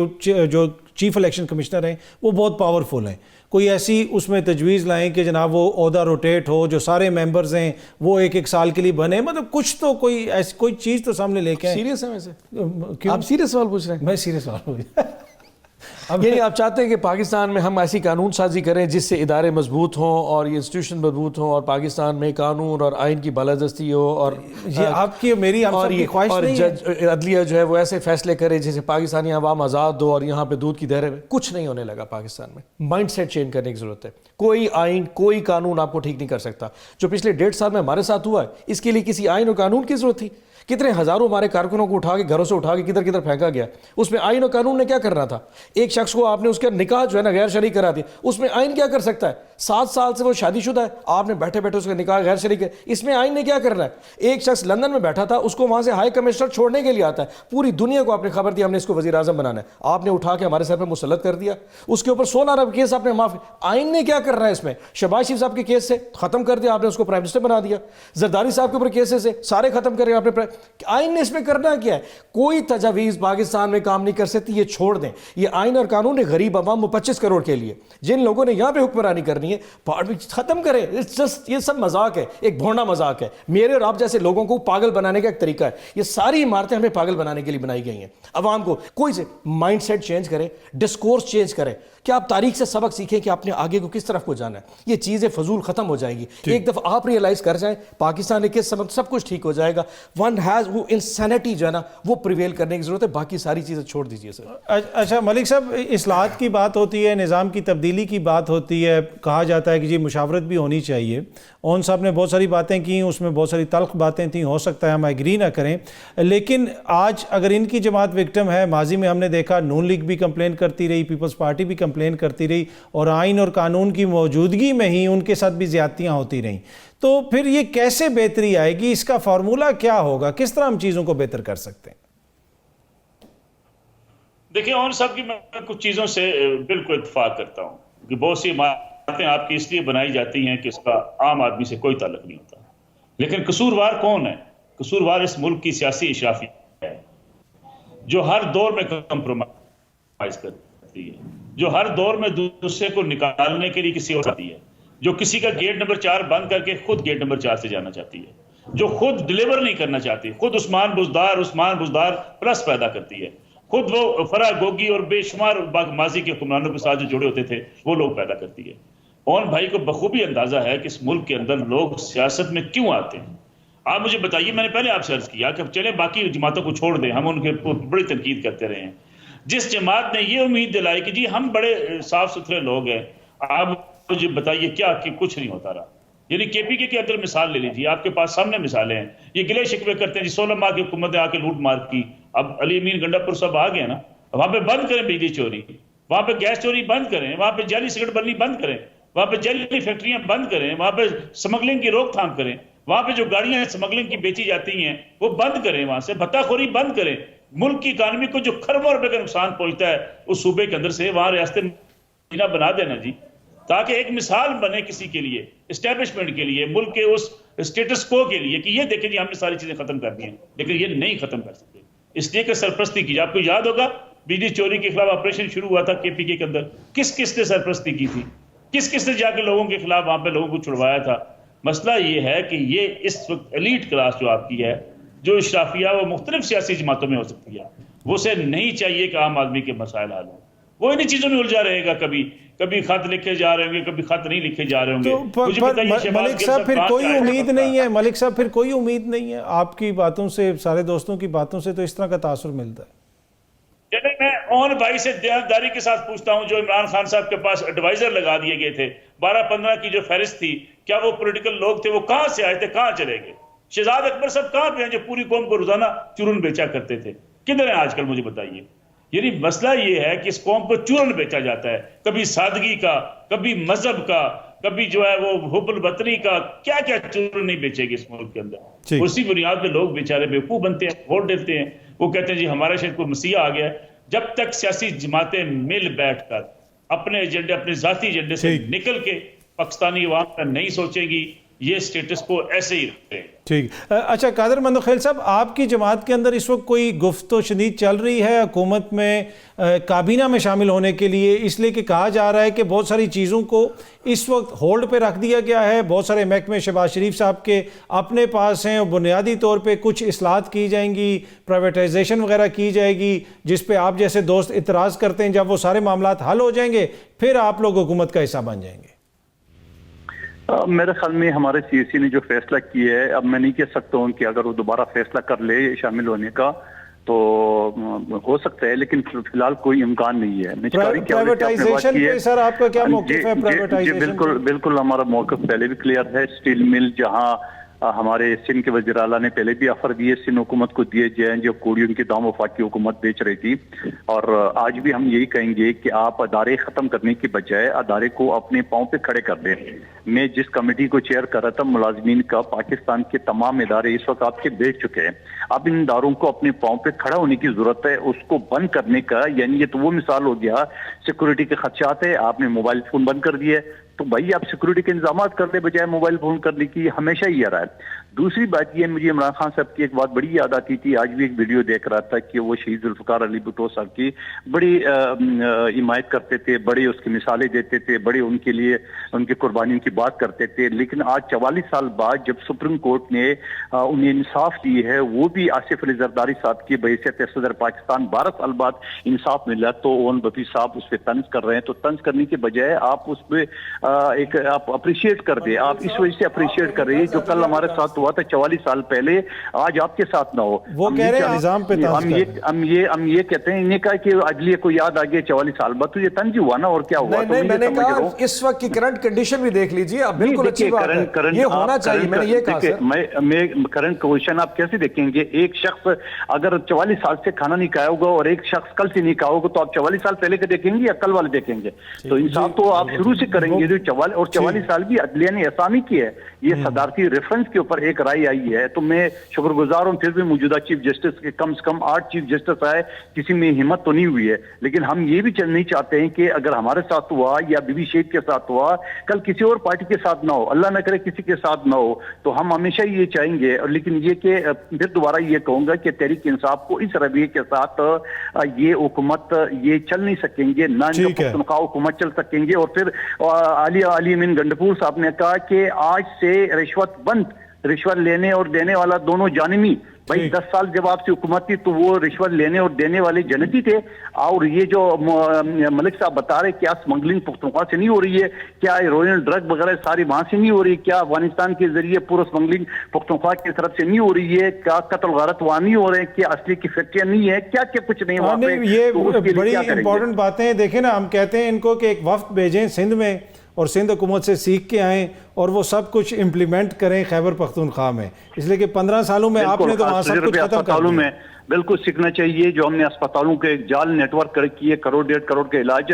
جو چیف الیکشن کمشنر ہیں وہ بہت پاورفل ہیں، کوئی ایسی اس میں تجویز لائیں کہ جناب وہ عہدہ روٹیٹ ہو، جو سارے ممبرز ہیں وہ 1 سال کے لیے بنے، مطلب کچھ تو کوئی ایسی کوئی چیز تو سامنے لے کے آئیں۔ سیریس ہیں ویسے؟ آپ سیریس سوال پوچھ رہے ہیں؟ میں سیریس سوال پوچھ رہا ہوں۔ یعنی آپ چاہتے ہیں کہ پاکستان میں ہم ایسی قانون سازی کریں جس سے ادارے مضبوط ہوں اور یہ انسٹیٹیوشن مضبوط ہوں، اور پاکستان میں قانون اور آئین کی بالادستی ہو، اور یہ آپ کی میری ہم سب کی خواہش نہیں ہے، جج عدلیہ جو ہے وہ ایسے فیصلے کرے جیسے پاکستانی عوام آزاد ہو اور یہاں پہ دودھ کی دھرے میں کچھ نہیں ہونے لگا۔ پاکستان میں مائنڈ سیٹ چینج کرنے کی ضرورت ہے۔ کوئی آئین کوئی قانون آپ کو ٹھیک نہیں کر سکتا۔ جو پچھلے 1.5 سال میں ہمارے ساتھ ہوا ہے، اس کے لیے کسی آئین اور قانون کی ضرورت تھی؟ کتنے ہزاروں ہمارے کارکنوں کو اٹھا کے گھروں سے اٹھا کے کدھر کدھر پھینکا گیا. اس میں آئین اور قانون نے کیا کرنا تھا؟ ایک شخص کو آپ نے اس کا نکاح جو ہے نا غیر شرعی کرا دیا, اس میں آئین کیا کر سکتا ہے؟ 7 سال سے وہ شادی شدہ ہے, آپ نے بیٹھے بیٹھے اس کا نکاح غیر شرعی کیا, اس میں آئین نے کیا کرنا ہے؟ ایک شخص لندن میں بیٹھا تھا, اس کو وہاں سے ہائی کمشنر چھوڑنے کے لیے آتا ہے, پوری دنیا کو آپ نے خبر دی ہم نے اس کو وزیر اعظم بنانا ہے, آپ نے اٹھا کے ہمارے سر پہ مسلط کر دیا, اس کے اوپر 16 ارب کیس آپ نے معاف. آئین نے کیا کرنا ہے اس میں؟ شہباز شریف صاحب کے کیس سے ختم کر دیا آپ نے, اس کو پرائم منسٹر بنا دیا. زرداری صاحب کے اوپر کیسز سے سارے ختم کرے آپ نے. آئین نے اس میں کرنا کیا ہے؟ کوئی تجاویز پاکستان میں کام نہیں کر سکتی, یہ چھوڑ دیں. یہ آئین اور قانون ہے غریب عوام 25 کروڑ کے لیے, جن لوگوں نے یہاں پہ حکمرانی کرنی ہے ختم کرے. یہ سب مذاق ہے, ایک بھونڈا مذاق ہے. میرے اور آپ جیسے لوگوں کو پاگل بنانے کا ایک طریقہ ہے. یہ ساری عمارتیں ہمیں پاگل بنانے کے لیے بنائی گئی ہیں. عوام کو کوئی سے مائنڈ سیٹ چینج کرے, ڈسکورس چینج کرے, کہ آپ تاریخ سے سبق سیکھیں کہ آپ نے آگے کو کس طرف کو جانا ہے. یہ چیزیں فضول ختم ہو جائیں گی. ایک دفعہ آپ ریئلائز کر جائیں پاکستان کے سبق, سب کچھ ٹھیک ہو جائے گا. ون ہیز وہ انسینٹی جو ہے نا وہ پریویل کرنے کی ضرورت ہے, باقی ساری چیزیں چھوڑ دیجیے سر. اچھا ملک صاحب, اصلاحات کی بات ہوتی ہے, نظام کی تبدیلی کی بات ہوتی ہے, کہا جاتا ہے کہ جی مشاورت بھی ہونی چاہیے. اون صاحب نے بہت ساری باتیں کی, اس میں بہت ساری تلخ باتیں تھیں, ہو سکتا ہے ہم ایگری نہ کریں, لیکن آج اگر ان کی جماعت وکٹم ہے, ماضی میں ہم نے دیکھا نون لیگ بھی کمپلین کرتی رہی, پیپلز پارٹی بھی کمپلین کرتی رہی, اور آئین اور قانون کی موجودگی میں ہی ان کے ساتھ بھی زیادتیاں ہوتی رہیں. تو پھر یہ کیسے بہتری آئے گی؟ اس کا فارمولہ کیا ہوگا؟ کس طرح ہم چیزوں کو بہتر کر سکتے ہیں؟ دیکھیں اون صاحب کی میں کچھ چیزوں سے بالکل اتفاق کرتا ہوں کہ بہت سی باتیں آپ کی اس لیے بنائی جاتی ہیں کہ اس کا عام آدمی سے کوئی تعلق نہیں ہوتا. لیکن قصوروار کون ہے؟ قصوروار اس ملک کی سیاسی اشرافیت ہے جو ہر دور میں کمپرومائز کرتی ہے, جو ہر دور میں دوسرے کو نکالنے کے لیے کسی اور آتی ہے, جو کسی کا گیٹ نمبر 4 بند کر کے خود گیٹ نمبر 4 سے جانا چاہتی ہے, جو خود ڈیلیور نہیں کرنا چاہتی, خود عثمان بزدار پلس پیدا کرتی ہے, خود وہ فرا گوگی اور بے شمار ماضی کے حکمرانوں کے ساتھ جو جڑے ہوتے تھے وہ لوگ پیدا کرتی ہے. اون بھائی کو بخوبی اندازہ ہے کہ اس ملک کے اندر لوگ سیاست میں کیوں آتے ہیں. آپ مجھے بتائیے, میں نے پہلے آپ سے عرض کیا کہ چلیں باقی جماعتوں کو چھوڑ دیں, ہم ان کے بڑی تنقید کرتے رہے ہیں. جس جماعت نے یہ امید دلائی کہ جی ہم بڑے صاف ستھرے لوگ ہیں, آپ مجھے بتائیے کیا کہ کچھ نہیں ہوتا رہا. یعنی کے پی کے اندر مثال لے لیجیے, آپ کے پاس سامنے مثالیں ہیں. یہ گلے شکوے کرتے ہیں جی 16 ماہ کی حکومت نے آ کے لوٹ مار کی, اب علی امین گنڈا پور صاحب آ گئے نا, وہاں پہ بند کریں بجلی چوری, وہاں پہ گیس چوری بند کریں, وہاں پہ جعلی سگریٹ بننی بند کریں, وہاں پہ جعلی فیکٹریاں بند کریں, وہاں پہ سمگلنگ کی روک تھام کریں, وہاں پہ جو گاڑیاں سمگلنگ کی بیچی جاتی ہیں وہ بند کریں, وہاں سے بھتہ خوری بند کریں. ملک کی اکانومی کو جو خربوں روپے کا نقصان پہنچتا ہے اس صوبے کے اندر سے, وہاں ریاست مدینہ بنا دینا جی, تاکہ ایک مثال بنے کسی کے لیے, اسٹیبلشمنٹ کے لیے, ملک کے اس اسٹیٹس کو کے لیے کہ یہ دیکھیں جی ہم نے ساری چیزیں ختم کر دی ہیں. لیکن یہ نہیں ختم کر سکتے, اس لیے کہ سرپرستی کی. آپ کو یاد ہوگا بجلی چوری کے خلاف آپریشن شروع ہوا تھا کے پی کے اندر, کس کس نے سرپرستی کی تھی, کس کس نے جا کے لوگوں کے خلاف وہاں پہ لوگوں کو چھڑوایا تھا. مسئلہ یہ ہے کہ یہ اس وقت ایلیٹ کلاس جو آپ کی ہے, جو اشرافیہ وہ مختلف سیاسی جماعتوں میں ہو سکتی ہے, وہ سے نہیں چاہیے کہ عام آدمی کے مسائل حل ہوں. وہ انہیں چیزوں میں الجھا رہے گا, کبھی خط لکھے جا رہے ہوں گے, کبھی خط نہیں لکھے جا رہے ہوں گے. ملک صاحب پھر کوئی امید نہیں ہے, ملک صاحب پھر کوئی امید نہیں ہے. آپ کی باتوں سے, سارے دوستوں کی باتوں سے تو اس طرح کا تاثر ملتا ہے. چلے میں اون بھائی سے دیانتداری کے ساتھ پوچھتا ہوں, جو عمران خان صاحب کے پاس ایڈوائزر لگا دیے گئے تھے 12-15 کی جو فہرست تھی, کیا وہ پولیٹیکل لوگ تھے, وہ کہاں سے آئے تھے, کہاں چلے گئے؟ شہزاد اکبر صاحب کہاں پہ ہیں جو پوری قوم کو روزانہ چورن بیچا کرتے تھے, کدھر ہیں آج کل مجھے بتائیے. یعنی مسئلہ یہ ہے کہ اس قوم کو چورن بیچا جاتا ہے, کبھی سادگی کا, کبھی مذہب کا, کبھی جو ہے وہ حب الوطنی کا, کیا کیا چورن نہیں بیچے گی اس ملک کے اندر. اسی بنیاد پہ لوگ بیچارے بیوقوف بنتے ہیں, ووٹ دیتے ہیں, وہ کہتے ہیں جی ہمارا شاید کوئی مسیح آ گیا ہے. جب تک سیاسی جماعتیں مل بیٹھ کر اپنے ایجنڈے, اپنے ذاتی ایجنڈے سے نکل کے پاکستانی عوام کا نہیں سوچے گی, یہ سٹیٹس کو ایسے ہی رکھتے ہیں. ٹھیک. اچھا قادر مندوخیل صاحب, آپ کی جماعت کے اندر اس وقت کوئی گفت و شنید چل رہی ہے حکومت میں کابینہ میں شامل ہونے کے لیے؟ اس لیے کہ کہا جا رہا ہے کہ بہت ساری چیزوں کو اس وقت ہولڈ پہ رکھ دیا گیا ہے, بہت سارے محکمے شہباز شریف صاحب کے اپنے پاس ہیں, بنیادی طور پہ کچھ اصلاحات کی جائیں گی, پرائیویٹائزیشن وغیرہ کی جائے گی, جس پہ آپ جیسے دوست اعتراض کرتے ہیں. جب وہ سارے معاملات حل ہو جائیں گے پھر آپ لوگ حکومت کا حصہ بن جائیں گے. میرے خیال میں ہمارے سی اے سی نے جو فیصلہ کیا ہے, اب میں نہیں کہہ سکتا ہوں کہ اگر وہ دوبارہ فیصلہ کر لے شامل ہونے کا تو ہو سکتا ہے, لیکن فی الحال کوئی امکان نہیں ہے. پرائیویٹائزیشن پہ سر آپ کا کیا موقف ہے؟ بالکل ہمارا موقف پہلے بھی کلیئر ہے. اسٹیل مل جہاں ہمارے سندھ کے وزیر اعلیٰ نے پہلے بھی آفر دیے سندھ حکومت کو دیے جائیں جو کوڑیوں کے دام وفاقی حکومت بیچ رہی تھی، اور آج بھی ہم یہی کہیں گے کہ آپ ادارے ختم کرنے کی بجائے ادارے کو اپنے پاؤں پہ کھڑے کر دیں۔ میں جس کمیٹی کو چیئر کر رہا تھا ملازمین کا، پاکستان کے تمام ادارے اس وقت آپ کے بیچ چکے ہیں، اب ان اداروں کو اپنے پاؤں پہ کھڑا ہونے کی ضرورت ہے، اس کو بند کرنے کا، یعنی یہ تو وہ مثال ہو گیا سیکورٹی کے خدشات ہے، آپ نے موبائل فون بند کر دیے، تو بھائی آپ سیکورٹی کے انتظامات کر دیں بجائے موبائل فون کرنے کی، ہمیشہ ہی رہا ہے۔ دوسری بات یہ مجھے عمران خان صاحب کی ایک بات بڑی یاد آتی تھی، آج بھی ایک ویڈیو دیکھ رہا تھا کہ وہ شہید ذوالفقار علی بھٹو صاحب کی بڑی حمایت کرتے تھے، بڑی اس کی مثالیں دیتے تھے، بڑی ان کے لیے ان کی قربانیوں کی بات کرتے تھے، لیکن آج 44 سال بعد جب سپریم کورٹ نے انہیں انصاف دی ہے، وہ بھی آصف علی زرداری صاحب کی بحیثیت صدر پاکستان 12 سال بعد انصاف ملا، تو اون بفی صاحب اس پہ طنز کر رہے ہیں، تو طنز کرنے کے بجائے آپ اس پہ ایک آپ اپریشیٹ کر دیں، آپ اس وجہ سے اپریشیٹ کر رہی ہے جو کل ہمارے ساتھ ہوا تھا 44 سال پہلے، آج آپ کے ساتھ نہ ہو۔ وہ کہہ رہے ہیں نظام پہ طنز کر رہے ہیں، ہم یہ کہتے ہیں، انہیں کہا کہ عدلیہ کو یاد آ گیا 44 سال بعد، تو یہ طنز ہوا نا، اور کیا ہوا؟ نہیں میں نے کہا اس وقت کی کرنٹ کنڈیشن بھی دیکھ لیجئے، اب بالکل اچھی بات ہے، یہ ہونا چاہیے، میں نے یہ کہا سر۔ میں کرنٹ پوزیشن آپ کیسے دیکھیں گے؟ ایک شخص اگر 44 سال سے کھانا نہیں کھایا ہوگا اور ایک شخص کل سے نہیں کھایا ہوگا، تو آپ 44 سال پہلے کے دیکھیں گے یا کل والے دیکھیں گے؟ تو انصاف تو آپ شروع سے کریں گے، جو 44 سال بھی عدلیہ نے احسان کی ہے، یہ صدارتی ریفرنس کے اوپر ایک رائے آئی ہے، تو میں شکر گزار ہوں، پھر بھی موجودہ چیف جسٹس کے کم سے کم 8 چیف جسٹس آئے، کسی میں ہمت تو نہیں ہوئی ہے، لیکن ہم یہ بھی نہیں چاہتے ہیں کہ اگر ہمارے ساتھ ہوا یا بی بی شیخ کے ساتھ ہوا، کل کسی اور پارٹی کے ساتھ نہ ہو، اللہ نہ کرے کسی کے ساتھ نہ ہو، تو ہم ہمیشہ یہ چاہیں گے، لیکن یہ کہ پھر دوبارہ یہ کہوں گا کہ تحریک انصاف کو اس رویے کے ساتھ یہ حکومت یہ چل نہیں سکیں گے، نہ پختونخوا حکومت چل سکیں گے۔ اور پھر علی امین گنڈپور صاحب نے کہا کہ آج سے رشوت بند، رشوت لینے اور دینے والا دونوں جانمی، بھائی 10 سال جب آپ سے حکومت تھی تو وہ رشوت لینے اور دینے والے جنتی تھے، اور یہ جو ملک صاحب بتا رہے کیا اسمگلنگ پختونخوا سے نہیں ہو رہی ہے، کیا ہیروئن ڈرگ وغیرہ ساری وہاں سے نہیں ہو رہی، کیا افغانستان کے ذریعے پورا اسمگلنگ پختونخوا کی طرف سے نہیں ہو رہی ہے، کیا قتل غارت وہاں نہیں ہو رہے ہیں، کیا اصلی کی فیکٹریاں نہیں ہے، کیا کچھ نہیں وہاں پہ؟ یہ بڑی امپورٹنٹ باتیں ہیں۔ دیکھیں نا، ہم کہتے ہیں ان کو کہ ایک وفد بھیجیں سندھ میں اور سندھ حکومت سے سیکھ کے آئیں اور وہ سب کچھ امپلیمنٹ کریں خیبر پختونخوا میں، اس لیے کہ 15 سالوں میں آپ نے تو وہاں سب کچھ ختم کر دیا۔ بالکل سیکھنا چاہیے، جو ہم نے اسپتالوں کے ایک جال نیٹ ورک کیے، 1.5 کروڑ کا علاج،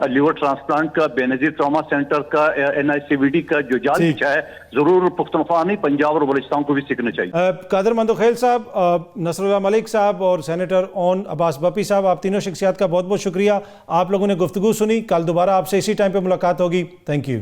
لیور ٹرانسپلانٹ کا، بے نظیر ٹراما سینٹر کا، NICVD کا جو جال بچھا ہے، ضرور پختونخوا نہیں پنجاب اور بلوچستان کو بھی سیکھنا چاہیے۔ قادر مندوخیل صاحب، نصر اللہ ملک صاحب اور سینیٹر اون عباس بپی صاحب، آپ تینوں شخصیات کا بہت بہت شکریہ، آپ لوگوں نے گفتگو سنی، کل دوبارہ آپ سے اسی ٹائم پہ ملاقات ہوگی، تھینک یو۔